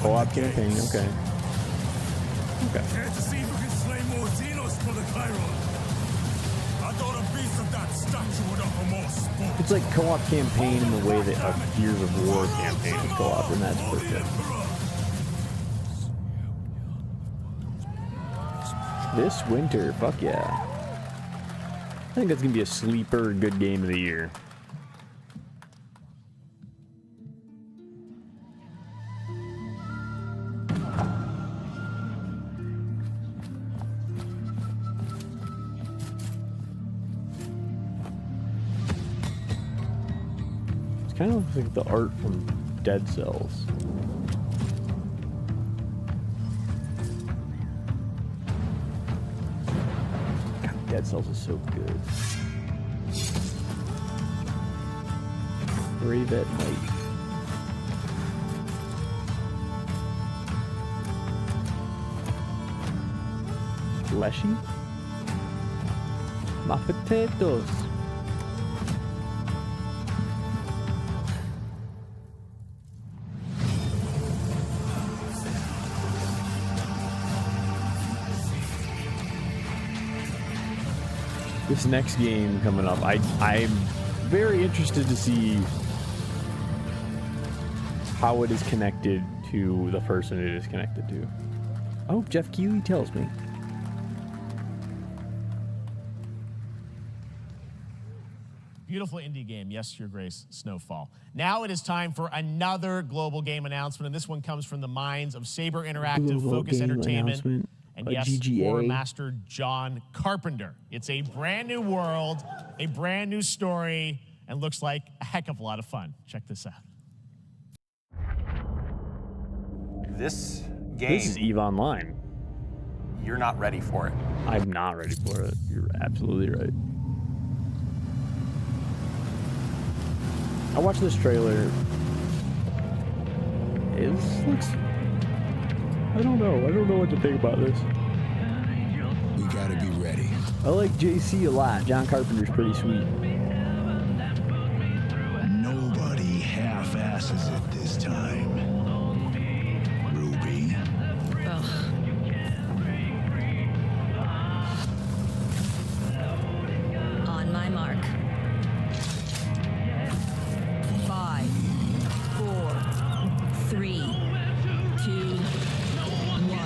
Co-op campaign, okay. Okay. Care to see if we can slay more Xenos for the Chiron? I thought a piece of that statue would offer more sport. It's like co-op campaign in the way that a Gears of War campaign is co-op, and that's perfect. This winter, fuck yeah. I think that's gonna be a sleeper good game of the year. It kind of looks like the art from Dead Cells. God, Dead Cells is so good. Brave at Night. Fleshy? My potatoes. this next game coming up, I'm very interested to see how it is connected to the person it is connected to. Oh, Jeff Keighley tells me. Beautiful indie game. Yes, Your Grace, Snowfall. Now it is time for another global game announcement, and this one comes from the minds of Saber Interactive, Global Focus game Entertainment, announcement. and A yes, GGA. War Master John Carpenter. It's a brand new world, a brand new story, and looks like a heck of a lot of fun. Check this out. This game, This is EVE Online. you're not ready for it. I'm not ready for it. You're absolutely right. I watched this trailer. It looks... I don't know. I don't know what to think about this. We gotta be ready. I like JC a lot. John Carpenter's pretty sweet. Nobody half-asses it this time. Ruby. On my mark. 5, 4, 3, 2, 1.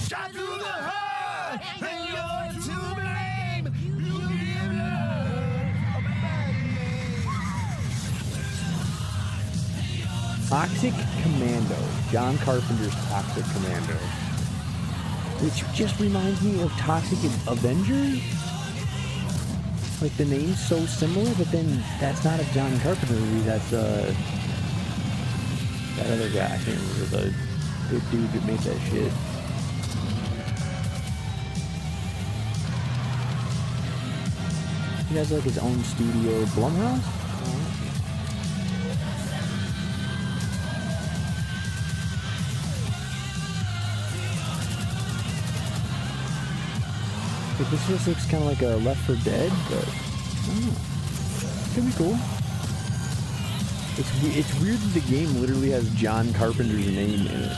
Shot through the heart, and you're to blame. You give love. Toxic Commando. John Carpenter's Toxic Commando. Which just reminds me of Toxic Avenger. Like, the name's so similar, but then that's not a John Carpenter movie. That's that other guy. I can't remember the dude that made that shit. He has like his own studio, Blumhouse. Like, this just looks kind of like a Left 4 Dead, but I don't know. It's gonna be cool. It's weird that the game literally has John Carpenter's name in it.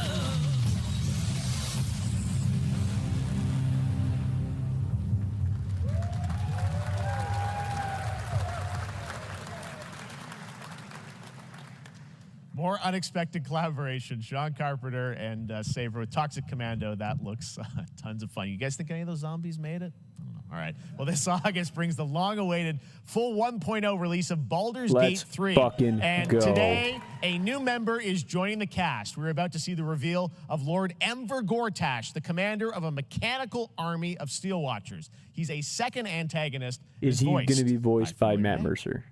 More unexpected collaboration. Sean Carpenter and Saber with Toxic Commando. That looks tons of fun. You guys think any of those zombies made it? I don't know. All right. Well, this August brings the long-awaited full 1.0 release of Baldur's Let's Gate 3. fucking and go. today, a new member is joining the cast. We're about to see the reveal of Lord Enver Gortash, the commander of a mechanical army of Steel Watchers. He's a second antagonist. Is he going to be voiced by Matt Mercer?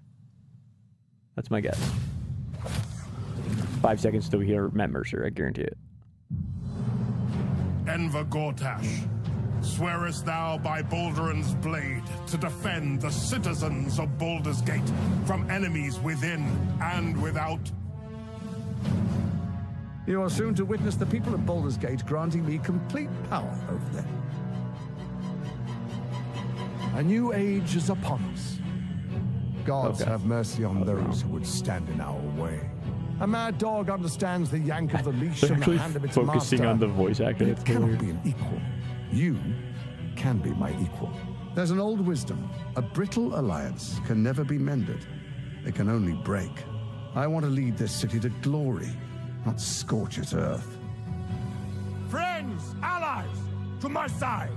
That's my guess. 5 seconds till we hear Matt Mercer, I guarantee it. Enver Gortash, swearest thou by Balduran's blade to defend the citizens of Baldur's Gate from enemies within and without? You are soon to witness the people of Baldur's Gate granting me complete power over them. A new age is upon us. Gods have mercy on those who would stand in our way. A mad dog understands the yank of the leash They're in the actually hand of its focusing master. on the voice acting. It cannot be an equal. You can be my equal. There's an old wisdom. A brittle alliance can never be mended. It can only break. I want to lead this city to glory, not scorch its earth. Friends, allies, to my side.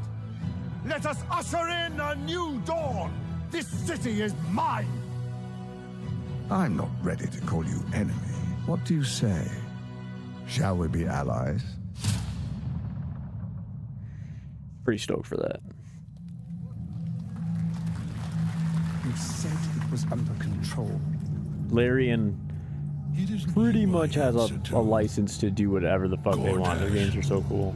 Let us usher in a new dawn. This city is mine. I'm not ready to call you enemy. What do you say? Shall we be allies? Pretty stoked for that. You said it was under control. Larian pretty much has a license to do whatever the fuck they want. Their games are so cool.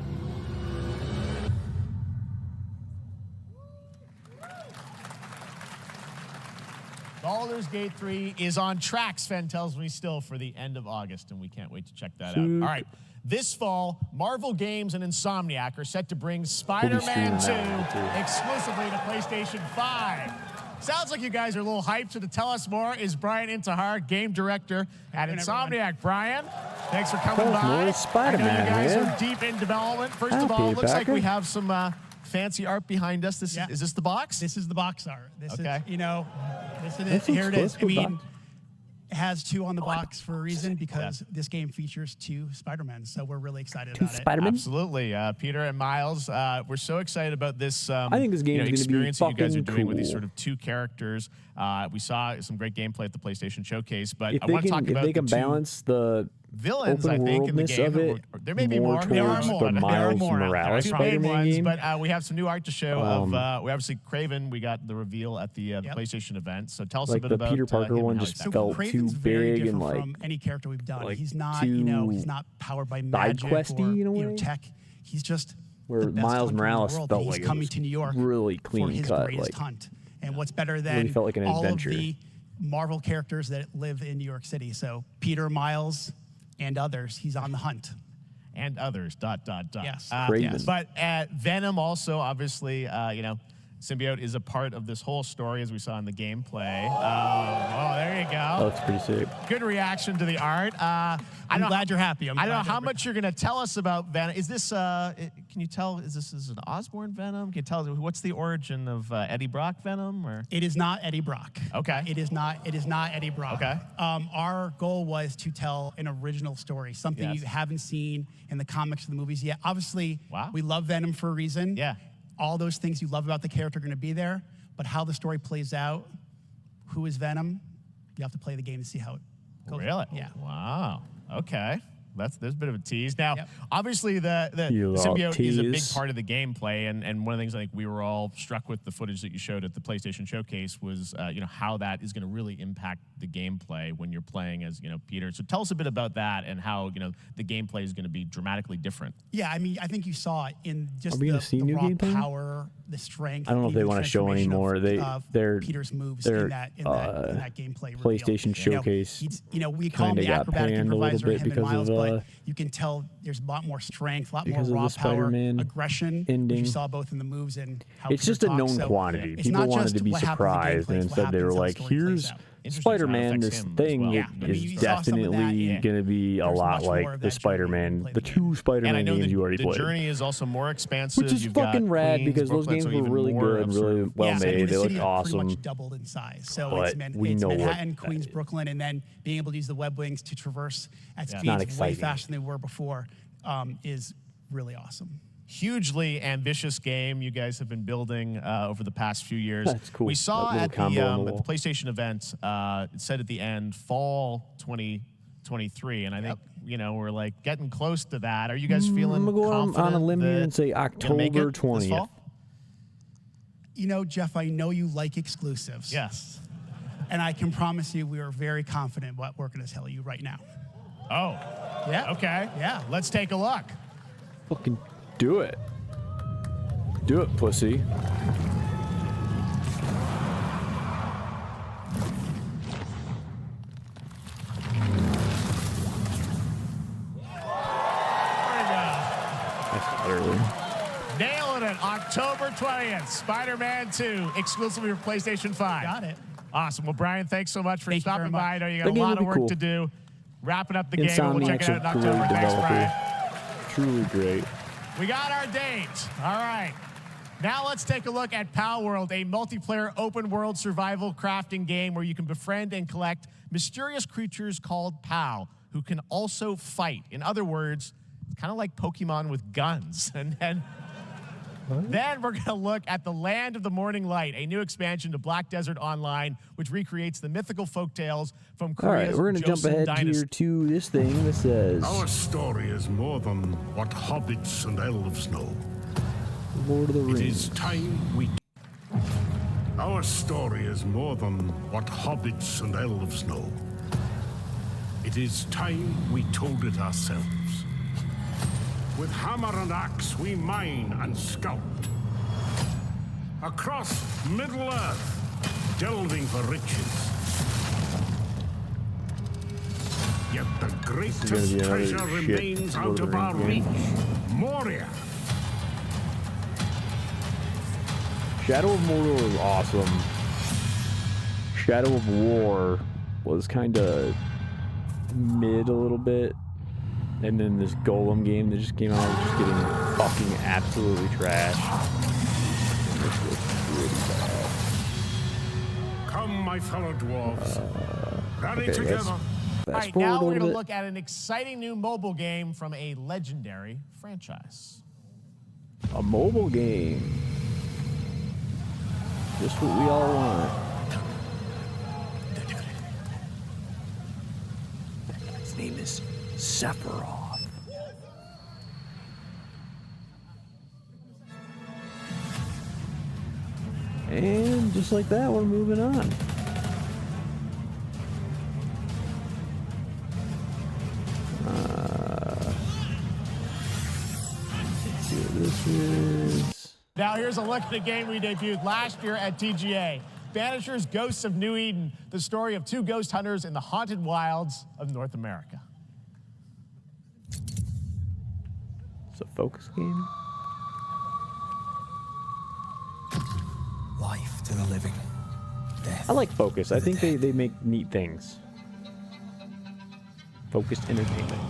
Baldur's Gate 3 is on track, Sven tells me, still for the end of August, and we can't wait to check that out. All right. This fall, Marvel Games and Insomniac are set to bring Spider-Man 2 exclusively to PlayStation 5. Sounds like you guys are a little hyped, so to tell us more is Brian Intihar, game director at Insomniac. Brian, thanks for coming by. Spider-Man, I know you guys man. are deep in development. First I'll of all, be it looks like backer. we have some fancy art behind us. Is this the box? This is the box art. This Okay. is, this is That's it. Here it is. close I to mean, box. it has 2 on the box for a reason, because this game features 2 Spider-Men, so we're really excited about it. Absolutely. Peter and Miles, we're so excited about this I think this game is gonna be experience that you guys are fucking doing with these cool. sort of 2 characters. We saw some great gameplay at the PlayStation Showcase, but If I they want to can, talk if about they can the 2 balance the villains, open I think, in the worldness game. of it, There may be more. towards There are the more. Miles There are more out there. Morales 2 big Spider-Man ones, game. but we have some new art to show of, we obviously, Craven, we got the reveal at the PlayStation event. So tell us Like a bit the about Peter Parker him one and how just he's felt Craven's too very big and different like from any character we've done. like He's not, too he's not powered by side magic questy or in a way. tech. He's just where the best Miles hunter in the Morales world, felt and like he's it coming was to New York really for clean his cut. greatest Like hunt. And what's better than really felt like an all adventure. of the Marvel characters that live in New York City? So Peter, Miles, and others. He's on the hunt. And others, ... Yes. Craven. But Venom also, obviously, Symbiote is a part of this whole story, as we saw in the gameplay. There you go. Oh, it's pretty sick. Good reaction to the art. I'm glad you're happy. I don't know how much you're going to tell us about Venom. Is this, can you tell, is this an Osborn Venom? Can you tell, what's the origin of Eddie Brock Venom? Or? It is not Eddie Brock. Okay. It is not Eddie Brock. Okay. Our goal was to tell an original story, something you haven't seen in the comics or the movies yet. Obviously, we love Venom for a reason. Yeah. All those things you love about the character are going to be there, but how the story plays out, who is Venom, you have to play the game to see how it goes. Really? Yeah. Wow. Okay. There's a bit of a tease. Now, obviously, the You symbiote is a big tease. part of the gameplay, and one of the things I think we were all struck with the footage that you showed at the PlayStation Showcase was, how that is going to really impact the gameplay when you're playing as, Peter. So tell us a bit about that and how, the gameplay is going to be dramatically different. Yeah, I mean, I think you saw it in just Are we the, gonna see the new raw gameplay? power, the strength. I don't know if they even want to show transformation anymore. of They're Peter's moves their, in that gameplay. PlayStation reveal. Showcase. We call him kinda the got acrobatic panned a little improviser, bit him and because Miles, of, but you can tell there's a lot more strength, a lot more because of raw the power, Spider-Man aggression. Which ending. you saw both in the moves and how It's Peter just a talks. known So quantity. it's People not wanted just to be what happens in the surprised, gameplay, and it's what instead they were happens, how the like, story plays "Here's out. Spider-Man. This thing Yeah, I mean, is you saw some of that, definitely going to be a There's lot much more like of the that Spider-Man, the 2 And I Spider-Man know games you already the played." journey is also more expansive. Which is You've fucking got rad Queens, because those Brooklyn, games so were even really more good, of sort really of- well I mean, made. the They looked city awesome. pretty much doubled in size. So But it's, we it's know what Manhattan, that Queens, is. Brooklyn, and then being able to use the web wings to traverse at Not speeds way exciting. faster than they were before is really awesome. Hugely ambitious game you guys have been building over the past few years. That's cool. We saw That little at the, combo on the at the wall. PlayStation event, it said at the end, fall 2023, and I think we're like getting close to that. Are you guys feeling I'm gonna go confident on a limb here and say you'll make it October this 20th. fall? Jeff, I know you like exclusives. Yes. And I can promise you we are very confident what we're going to tell you right now. Oh. Yeah. Okay. Yeah. Let's take a look. Fucking do it. Do it, pussy. That's early. Nailing it. October 20th. Spider-Man 2, exclusively for PlayStation 5. Got it. Awesome. Well, Brian, thanks so much for Thank you stopping very much. by. I know you got That a game lot will of be work cool. to do. Wrapping up the game. We'll check Insomniac's it out in a October. great Thanks, developer. Brian. Truly great. We got our date. All right. Now let's take a look at Pal World, a multiplayer open world survival crafting game where you can befriend and collect mysterious creatures called Pal who can also fight. In other words, it's kind of like Pokemon with guns. And then we're going to look at the Land of the Morning Light, a new expansion to Black Desert Online, which recreates the mythical folktales from All right, Korea's we're going to jump Joseon ahead dynasty. here to this thing that says Our story is more than what hobbits and elves know. Lord of the Rings. It is time we... Our story is more than what hobbits and elves know. It is time we told it ourselves. With hammer and axe we mine and scout. Across Middle-earth, delving for riches. Yet the greatest This is gonna be treasure another shit remains Lord out of of the our Rings reach. game. Moria. Shadow of Mordor was awesome. Shadow of War was kind of mid a little bit. And then this Golem game that just came out was just getting fucking absolutely trashed. Come, my fellow dwarves. Rally okay, together. All right, now we're going to look at an exciting new mobile game from a legendary franchise. A mobile game. Just what we all want. His name is Sephiroth. And just like that, we're moving on. Let's see what this is. Now here's a look at a game we debuted last year at TGA. Banishers Ghosts of New Eden, the story of two ghost hunters in the haunted wilds of North America. It's a focus game. Life to the living. Death. I like Focus. I think they make neat things. Focused entertainment.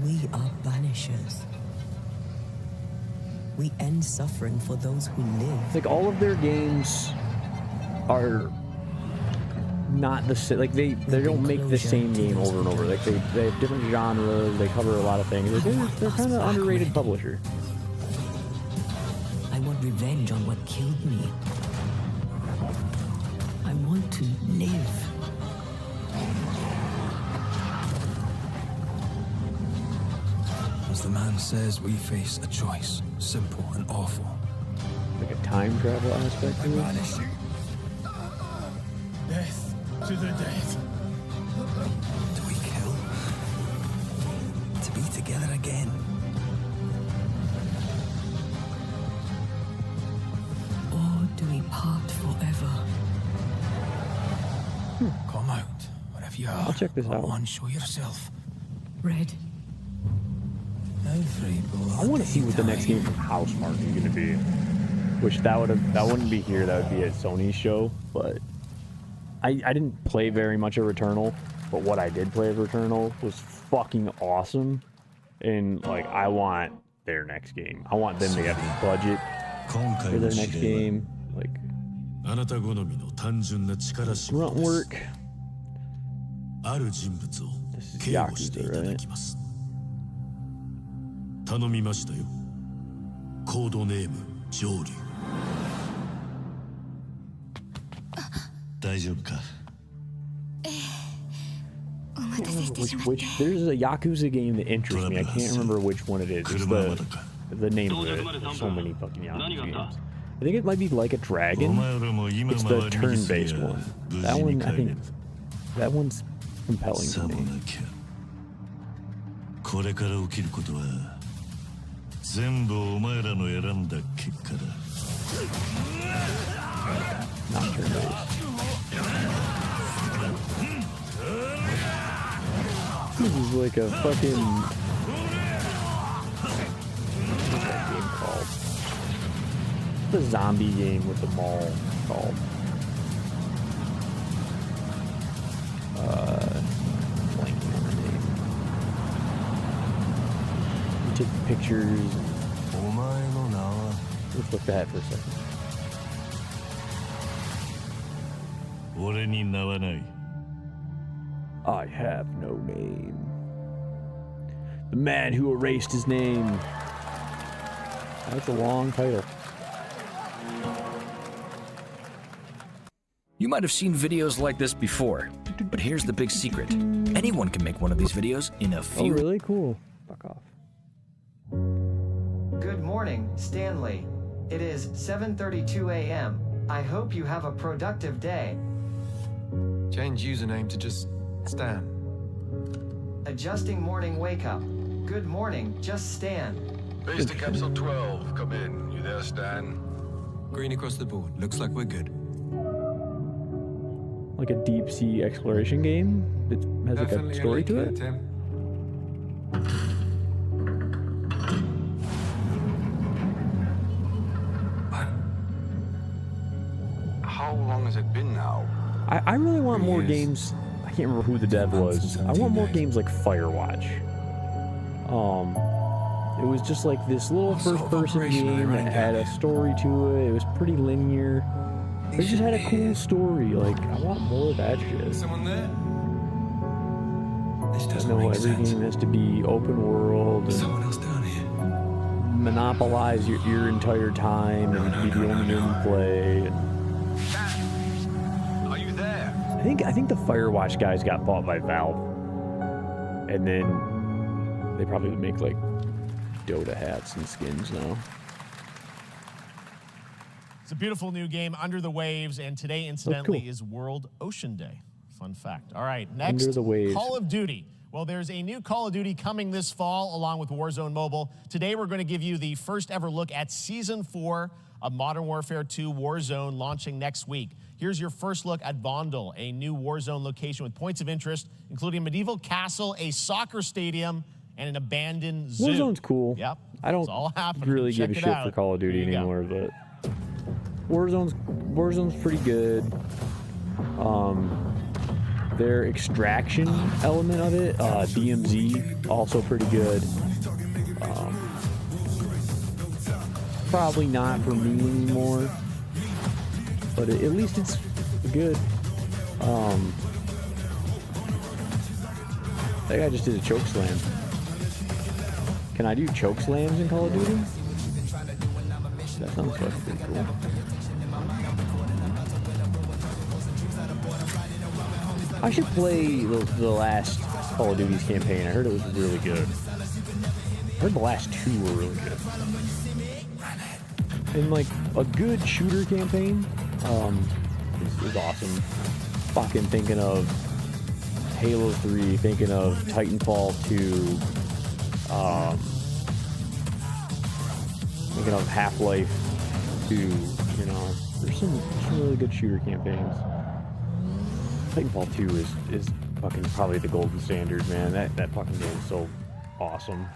We are banishers. We end suffering for those who live. Like all of their games are not the same. Like they don't make the same game over and over. Like they have different genres. They cover a lot of things. They're kind of underrated publisher. I want revenge on what killed me. I want to live. As the man says, we face a choice, simple and awful. Like a time travel aspect to it. Death to the death. Do we kill? To be together again. Or do we part forever? Come out, wherever you are. I'll check this out. Come on, show yourself. Red. I want to see what the next game from Housemarque is going to be. Which that wouldn't be here. That would be at Sony's show. But I didn't play very much of Returnal. But what I did play of Returnal was fucking awesome. And like I want their next game. I want them to get the budget for their next game. Like grunt work. This is Yakuza, right? 頼みましたよ。コードネーム上流。大丈夫か？ Which there's a Yakuza game that interests me. I can't remember which one it is. It's the name of it. There's so many fucking Yakuza games. I think it might be Like a Dragon. It's the turn-based one. That one, I think, that one's compelling to me. これから起きることは全部お前らの選んだ結果だ。Not turn-based. This is like a fucking... What's that game called? The zombie game with the mall called. Blanking on the name. You take pictures. Let's look at that for a second. 俺に名はない。 I have no name. The man who erased his name. That's a long title. You might have seen videos like this before, but here's the big secret. Anyone can make one of these videos in a few... Oh, really? Cool. Fuck off. Good morning, Stanley. It is 7:32 a.m. I hope you have a productive day. Change username to just Stan. Adjusting morning wake up. Good morning, just Stan. Base to Capsule 12. Come in. You there, Stan? Green across the board. Looks like we're good. Like a deep sea exploration game that has like a story to it. Tim. How long has it been now? I really want more games. I can't remember who the dev was. I want more games like Firewatch. It was just like this little first-person game that had a story to it. It was pretty linear. It just had a cool story. Like, I want more of that shit. Someone there? This I doesn't know make every sense. game has to be open world and Someone else down here. monopolize your entire time and be the only game you play. Are you there? I think the Firewatch guys got bought by Valve, and then they probably would make like Dota hats and skins now. It's a beautiful new game, Under the Waves, and today, incidentally, cool. is World Ocean Day. Fun fact. All right, next, Under the Waves. Call of Duty. Well, there's a new Call of Duty coming this fall along with Warzone Mobile. Today, we're going to give you the first ever look at Season 4 of Modern Warfare 2 Warzone launching next week. Here's your first look at Vondel, a new Warzone location with points of interest, including a medieval castle, a soccer stadium, and an abandoned zoo. Warzone's cool. Yep. I don't It's all happening. really Check give a it shit out. for Call of Duty There you go. anymore, but Warzone's pretty good. Their extraction element of it, DMZ, also pretty good. Probably not for me anymore, but at least it's good. That guy just did a choke slam. Can I do choke slams in Call of Duty? That sounds fucking pretty cool. I should play the last Call of Duty's campaign. I heard it was really good. I heard the last two were really good. And like a good shooter campaign is awesome. Fucking thinking of Halo 3, thinking of Titanfall 2, thinking of Half-Life 2, you know. There's some really good shooter campaigns. Titanfall 2 is fucking probably the golden standard, man. That fucking game is so awesome.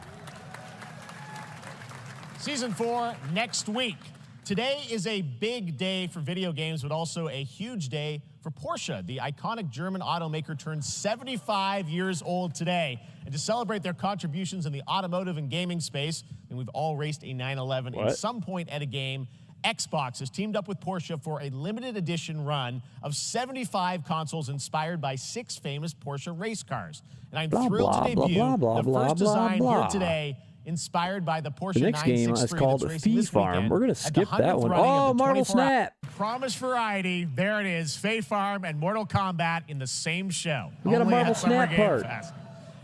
Season 4 next week. Today is a big day for video games, but also a huge day for Porsche. The iconic German automaker turns 75 years old today. And to celebrate their contributions in the automotive and gaming space, and we've all raced a 911 at some point at a game, Xbox has teamed up with Porsche for a limited edition run of 75 consoles inspired by 6 famous Porsche race cars. And I'm thrilled to debut the first design here today, inspired by the Porsche 963 The next game is called Fee Farm. We're gonna skip that one. Oh, Marvel Snap! Promise variety. There it is. Fee Farm and Mortal Kombat in the same show. We got a Only Marvel at Summer Snap Game part. Fest.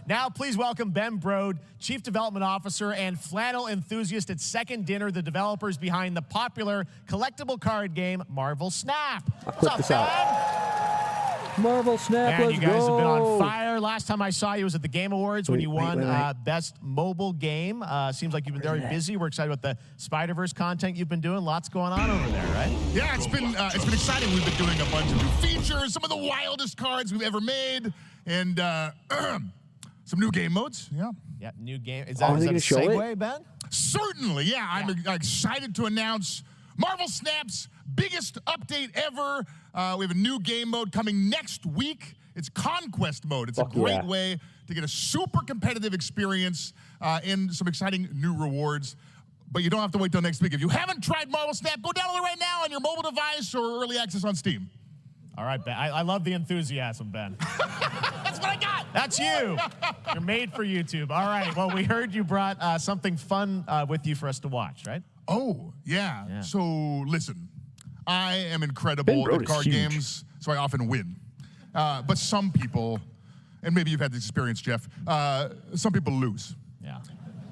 Now, please welcome Ben Brode, Chief Development Officer and flannel enthusiast at Second Dinner, the developers behind the popular collectible card game Marvel Snap. I'll clip this out. Marvel Snap, Man, let's you guys go. have been on fire. Last time I saw you was at the Game Awards when you won wait. Best Mobile Game. Seems like you've been very busy. We're excited about the Spider-Verse content you've been doing. Lots going on over there, right? Yeah, it's been exciting. We've been doing a bunch of new features, some of the wildest cards we've ever made, and some new game modes. Yeah. Yeah, new game. Is that a segue, Ben? Certainly, yeah. I'm excited to announce Marvel Snap's biggest update ever. We have a new game mode coming next week. It's Conquest mode. It's a great way to get a super competitive experience and some exciting new rewards. But you don't have to wait till next week. If you haven't tried Marvel Snap, go download it right now on your mobile device or early access on Steam. All right, Ben. I love the enthusiasm, Ben. That's what I got. That's you. You're made for YouTube. All right. Well, we heard you brought something fun with you for us to watch, right? Oh, yeah. So, listen. I am incredible at card games, so I often win. But some people, and maybe you've had this experience, Jeff, some people lose. Yeah.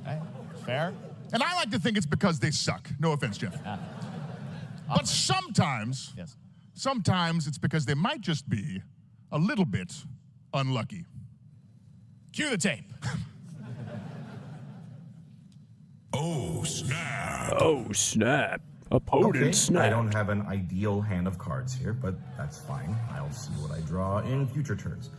Okay. Fair. And I like to think it's because they suck. No offense, Jeff. But sometimes, sometimes it's because they might just be a little bit unlucky. Cue the tape. Oh, snap. Oh, snap. A potent snap. I don't have an ideal hand of cards here, but that's fine. I'll see what I draw in future turns.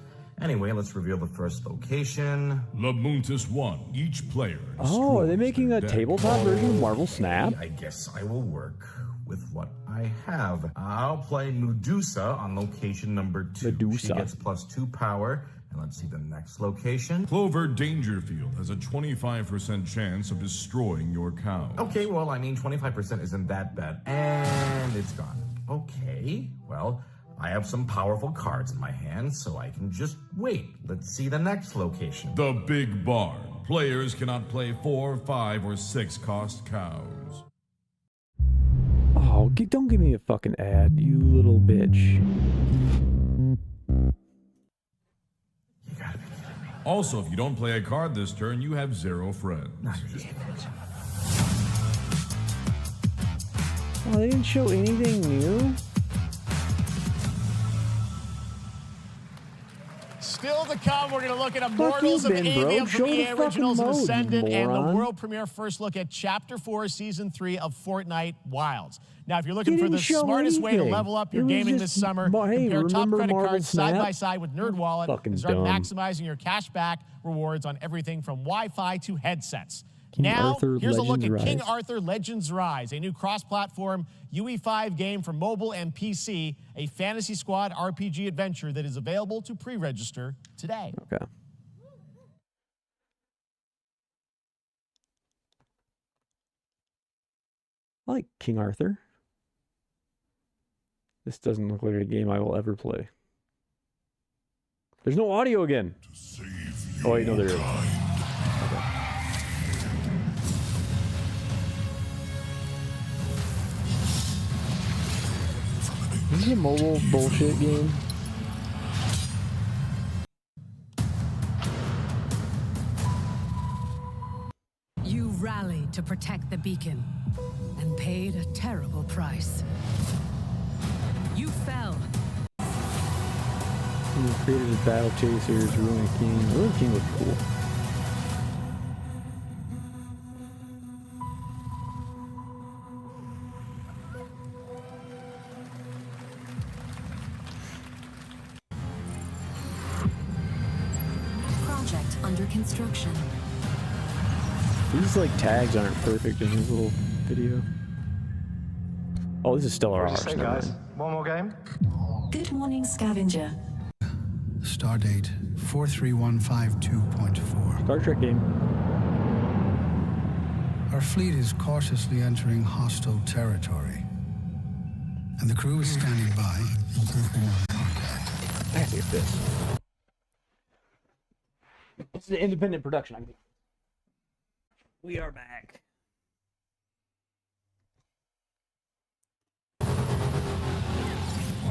Anyway, let's reveal the first location. Labuntus 1. Each player. Oh, are they making a tabletop version of Marvel Snap? I guess I will work with what I have. I'll play Medusa on location number 2. She gets +2 power And let's see the next location. Clover Dangerfield has a 25% chance of destroying your cow. Okay, well, I mean, 25% isn't that bad. And it's gone. Okay, well, I have some powerful cards in my hand, so I can just wait. Let's see the next location. The Big Barn. Players cannot play 4, 5, or 6 cost cows. Oh, don't give me a fucking ad, you little bitch. Also, if you don't play a card this turn, you have 0 friends. Oh, they didn't show anything new? Still to come, we're going to look at Immortals of Ben, Avium Show from the EA Originals of fucking mode, Ascendant, and the moron. world premiere first look at Chapter 4, Season 3 of Fortnite Wilds. Now, if you're looking He for the didn't show smartest way to anything. level up your It was gaming just, this summer, hey, compare top remember credit Marvel cards side Snap? by side with NerdWallet Fucking and start dumb. maximizing your cash back rewards on everything from Wi-Fi to headsets. King Now, Arthur here's a look at Legends King Rise. Arthur Legends Rise, a new cross-platform UE5 game for mobile and PC, a Fantasy Squad RPG adventure that is available to pre-register today. Okay. I like King Arthur. This doesn't look like a game I will ever play. There's no audio again. Oh wait, no, there is. Okay. Is this a mobile bullshit game? You rallied to protect the beacon and paid a terrible price. You fell. Who created his Battle Chasers, Ruin King. Ruin King looked cool. Project under construction. These like tags aren't perfect in his little video. Oh, this is Stellar What did you say, Never guys? mind. One more game? Good morning, scavenger. Stardate 43152.4. Star Trek game. Our fleet is cautiously entering hostile territory. And the crew is standing by. I gotta get this. This is an independent production. We are back.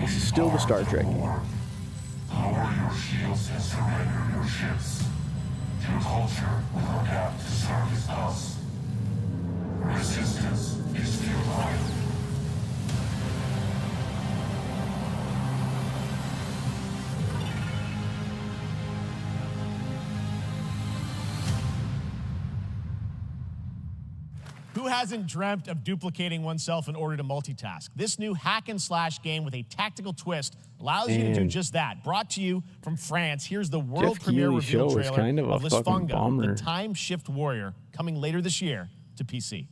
This is still the Star Trek game. Lower your shields and surrender your ships. Your culture will adapt to service us. Resistance is futile. Who hasn't dreamt of duplicating oneself in order to multitask? This new hack and slash game with a tactical twist allows you to do Man. just that. Brought to you from France, here's the world Jeff premiere Keighley's reveal show is trailer kind of a of fucking Lisfunga, bummer. the Time Shift Warrior, coming later this year to PC.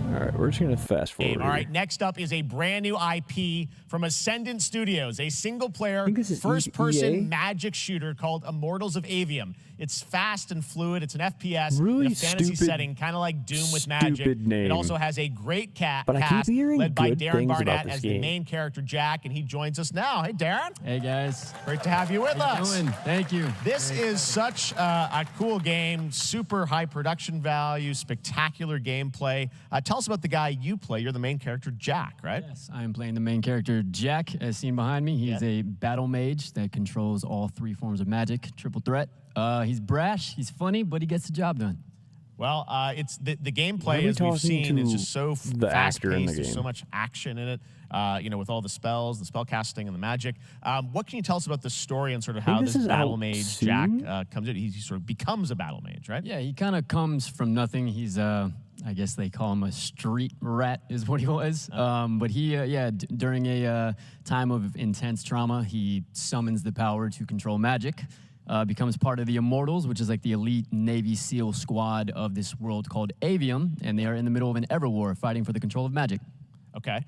All right, we're just gonna fast forward. All right, next up is a brand new IP from Ascendant Studios, a single-player, think this is first-person EA? magic shooter called Immortals of Avium. It's fast and fluid. It's an FPS Really in a fantasy stupid- setting, kind of like Doom with magic. stupid name. It also has a great But I keep cast hearing led by good Darren things about Barnett this as the game. main character, Jack, and he joins us now. Hey, Darren. Hey, guys. Great to have you with How you us. doing? Thank you. This is such a cool game, super high production value, spectacular gameplay. Tell us about the guy you play. You're the main character, Jack, right? Yes, I am playing the main character, Jack, as seen behind me. He's a battle mage that controls all 3 forms of magic, triple threat. He's brash, he's funny, but he gets the job done. Well, it's the Why are gameplay, we as we've talking seen, is to just so the actor in the fast-paced. There's so game? much action in it, with all the spells, the spell casting, and the magic. What can you tell us about the story and sort of how this this is battle out mage, soon? Jack, comes in? He sort of becomes a battle mage, right? Yeah, he kind of comes from nothing. He's, I guess they call him a street rat is what he was. But he, during a time of intense trauma, he summons the power to control magic. Becomes part of the Immortals, which is like the elite Navy SEAL squad of this world called Avium, and they are in the middle of an Everwar fighting for the control of magic. Okay.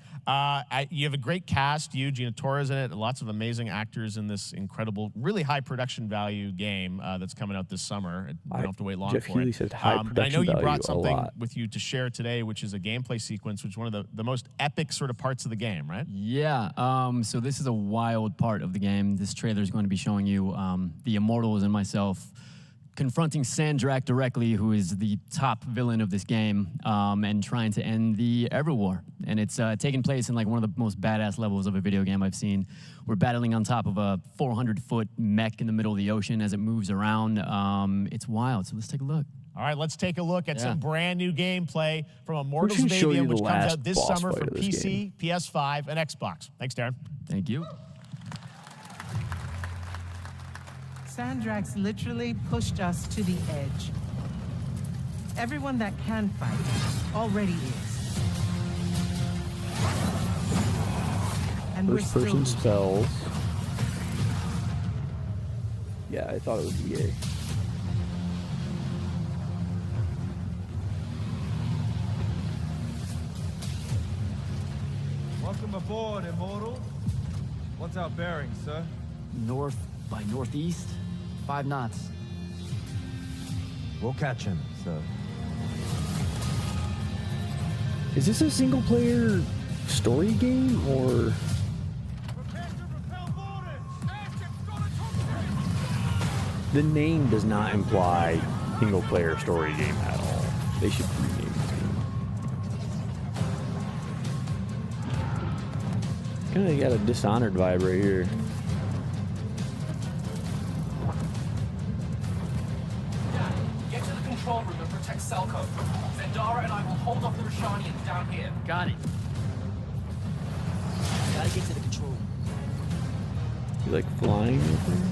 You have a great cast. You, Gina Torres in it. Lots of amazing actors in this incredible, really high production value game that's coming out this summer. You don't have to wait long Jeff for Healy it. said high But I know you production brought value a something lot. with you to share today, which is a gameplay sequence, which is one of the most epic sort of parts of the game, right? Yeah. So this is a wild part of the game. This trailer is going to be showing you the Immortals and myself confronting Sandrak directly, who is the top villain of this game, and trying to end the Everwar. And it's taking place in like one of the most badass levels of a video game I've seen. We're battling on top of a 400-foot mech in the middle of the ocean as it moves around. It's wild, so let's take a look. All right, let's take a look at some brand new gameplay from Immortals should show Baby, you which the comes last out this boss summer fight for of this PC, game. PS5, and Xbox. Thanks, Darren. Thank you. Sandrax literally pushed us to the edge. Everyone that can fight already is. And we're First still person spells. Yeah, I thought it was EA. Welcome aboard, Immortal. What's our bearing, sir? North by northeast, 5 knots. We'll catch him, sir. Is this a single player story game or? The name does not imply single player story game at all. They should rename this game. Kind of got a Dishonored vibe right here. Get to the control room and protect Selco. Zendara and I will hold off the Rashanians down here. Got it. Gotta get to the control room. You like flying with her?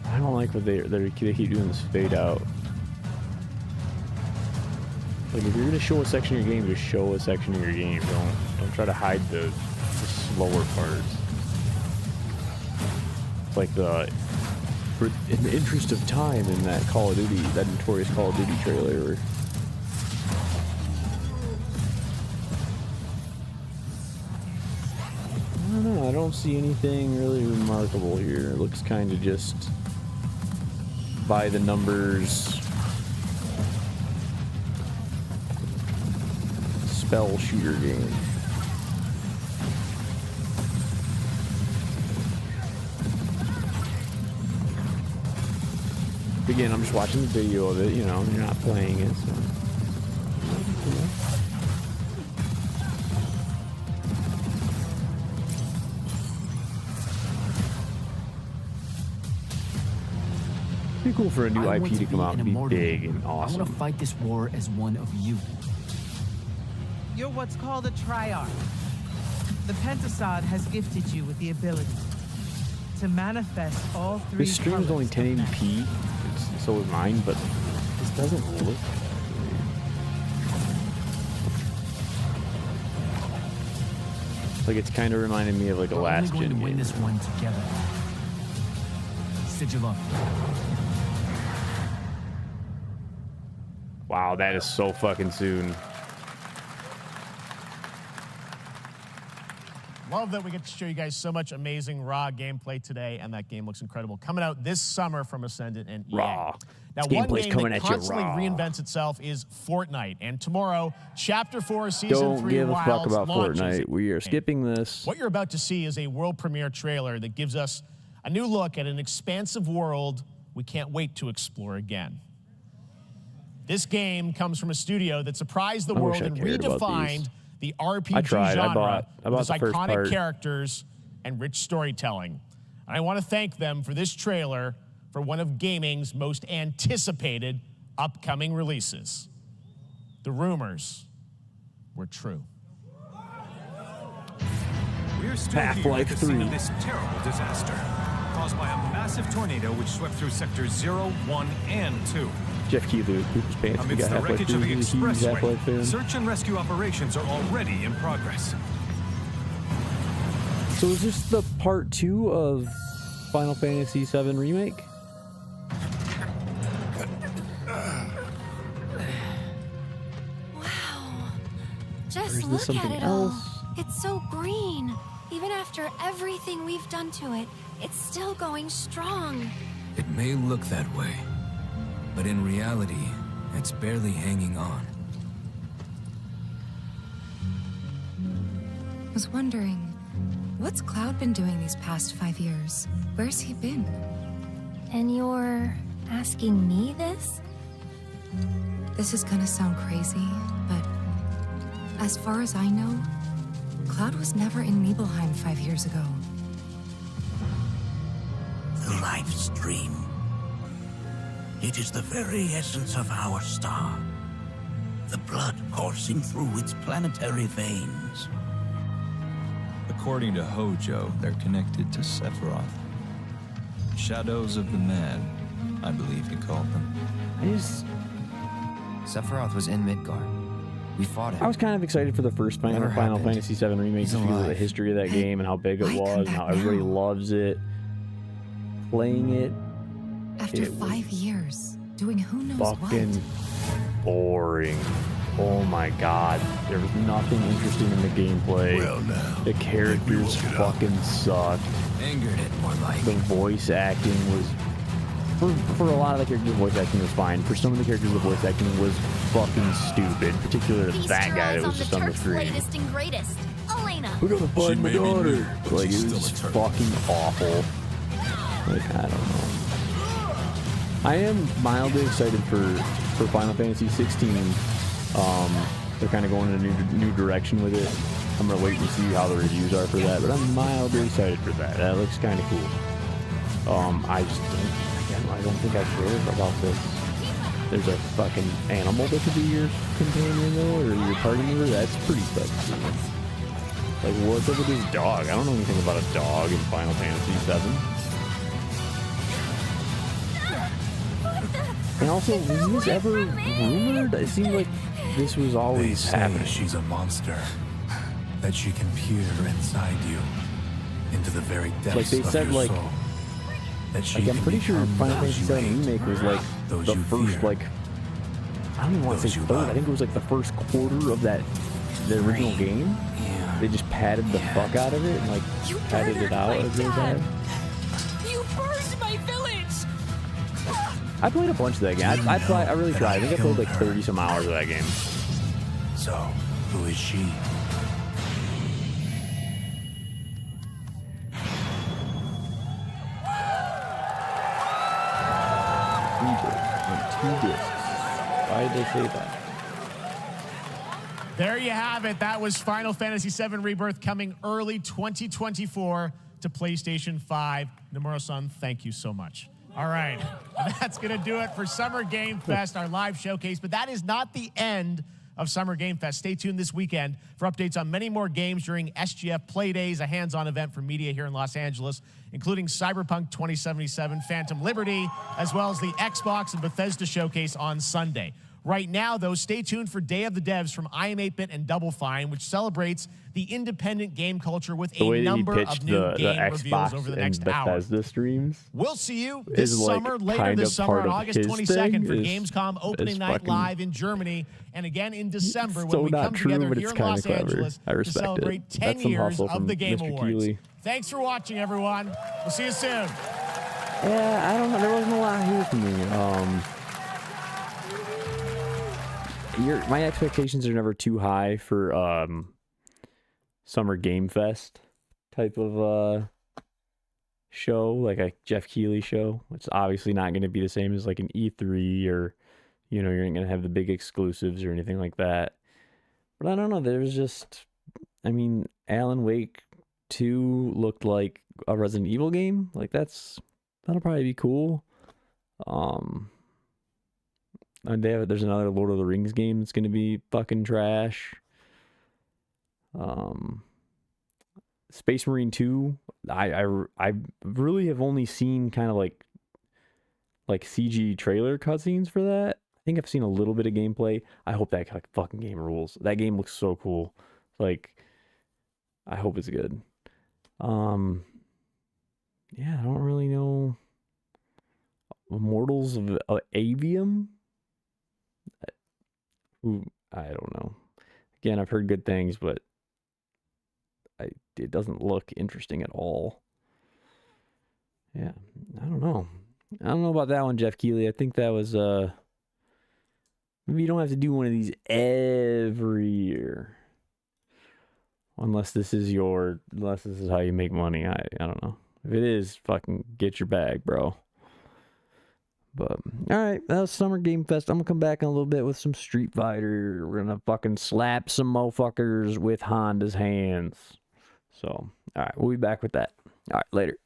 I don't like what they keep doing this fade out. Like if you're gonna show a section of your game, just show a section of your game. Don't try to hide the slower parts. It's like in the interest of time in that Call of Duty, that notorious Call of Duty trailer. Where, I don't know. I don't see anything really remarkable here. It looks kind of just by the numbers spell shooter game. Again, I'm just watching the video of it, you know, you're not playing it, so. Pretty cool for a new IP to come out and be big and awesome. I want to fight this war as one of you. You're what's called a triarch. The Pentasod has gifted you with the ability to manifest all 3 This stream is only 1080p, so is mine, but this doesn't look. Like it's kind of reminding me of like a last gen game. Win this one together. Sigil up. Wow, that is so fucking soon. Love that we get to show you guys so much amazing raw gameplay today, and that game looks incredible. Coming out this summer from Ascendant and EA. Raw. Now, This one gameplay's game coming that at you constantly raw. reinvents itself is Fortnite. And tomorrow, Chapter 4, Season 3 Don't give a fuck Wilds about launches. Fortnite. We are skipping this. What you're about to see is a world premiere trailer that gives us a new look at an expansive world we can't wait to explore again. This game comes from a studio that surprised the I wish world I and cared about redefined these. the RPG I tried. I genre bought with its the first iconic part. characters and rich storytelling. And I want to thank them for this trailer for one of gaming's most anticipated upcoming releases. The rumors were true. We're still here Half-Life at the scene 3. of this terrible disaster caused by a massive tornado which swept through sectors 0, 1, and 2. Jeff Keighley with Cooper's Pants. We Amidst got the Half-Life wreckage 3. of the He's a huge Half-Life fan. expressway, search and rescue operations are already in progress. So is this the part 2 of Final Fantasy VII Remake? Just Or is this look something at it else? all. It's so green. Even after everything we've done to it, it's still going strong. It may look that way, but in reality, it's barely hanging on. I was wondering, what's Cloud been doing these past 5 years? Where's he been? And you're asking me this? This is gonna sound crazy, but as far as I know, Cloud was never in Nibelheim 5 years ago. The life stream. It is the very essence of our star. The blood coursing through its planetary veins. According to Hojo, they're connected to Sephiroth. Shadows of the Mad, I believe he called them. Sephiroth was in Midgard. We fought him. I was kind of excited for the first Final Fantasy VII Remake just because of the history of that game and how big it was and how everybody loves it. Playing it. After 5 years, doing who knows Fucking what. boring. Oh my god. There was nothing interesting in the gameplay. Well, now, the characters fucking sucked. Angered it, more like. The voice acting was... For a lot of the characters, the voice acting was fine. For some of the characters, the voice acting was fucking stupid. Particularly that guy that was just on the screen. Latest and greatest, Elena. We're gonna find my daughter. Like, it was just fucking awful. Like, I don't know. I am mildly excited for Final Fantasy 16. They're kind of going in a new direction with it. I'm gonna wait and see how the reviews are for that, but I'm mildly excited for that. That looks kind of cool. I don't think I care about this. There's a fucking animal that could be your companion though, or your party member. That's pretty sexy. Like, what's up with this dog? I don't know anything about a dog in Final Fantasy VII. And also, was this ever rumored? It seemed like this was always happening. She's a monster. That she can peer inside you into the very depths Like they of said, your like, soul. I'm pretty sure Final Fantasy VII Remake was like the first, like, I don't even want to say third. I think it was like the first quarter of the original game. They just padded the fuck out of it and like padded it out as they had. You burned my village! I played a bunch of that game. I really tried. I think I played like 30 some hours of that game. So, who is she? On 2 discs. Why did they say that? There you have it. That was Final Fantasy VII Rebirth coming early 2024 to PlayStation 5. Nomura-san, thank you so much. All right, that's going to do it for Summer Game Fest, our live showcase. But that is not the end of Summer Game Fest. Stay tuned this weekend for updates on many more games during SGF Play Days, a hands-on event for media here in Los Angeles, including Cyberpunk 2077, Phantom Liberty, as well as the Xbox and Bethesda showcase on Sunday. Right now, though, stay tuned for Day of the Devs from IM8bit and Double Fine, which celebrates the independent game culture with The way a that he number of pitched new the game reveals Xbox over the and next hour. Bethesda streams We'll see you this is like summer, later kind this of summer part on of August his 22nd thing for is- Gamescom opening is night fucking- live in Germany, and again in December So when we not come true, together but here it's in kinda Los clever. Angeles I to respect it. celebrate 10 That's some years hustle of from the Game Mr. Awards. Keeley. Thanks for watching, everyone. We'll see you soon. Yeah, I don't know. There wasn't a lot here for me. My expectations are never too high for Summer Game Fest type of show, like a Jeff Keighley show. It's obviously not going to be the same as like an E3 or, you're not going to have the big exclusives or anything like that. But I don't know. There's just, Alan Wake 2 looked like a Resident Evil game. Like that'll probably be cool. And there's another Lord of the Rings game that's going to be fucking trash. Space Marine 2, I really have only seen kind of like CG trailer cutscenes for that. think I've seen a little bit of gameplay. I hope that fucking game rules. That game looks so cool. Like, I hope it's good. Yeah, I don't really know. Immortals of Avium? Ooh, I don't know. Again, I've heard good things, but it doesn't look interesting at all. Yeah, I don't know. I don't know about that one, Jeff Keighley. I think that was maybe you don't have to do one of these every year. Unless this is how you make money. I don't know. If it is, fucking get your bag, bro. But alright, that was Summer Game Fest. I'm gonna come back in a little bit with some Street Fighter. We're gonna fucking slap some motherfuckers with Honda's hands. So, alright, we'll be back with that. Alright, later.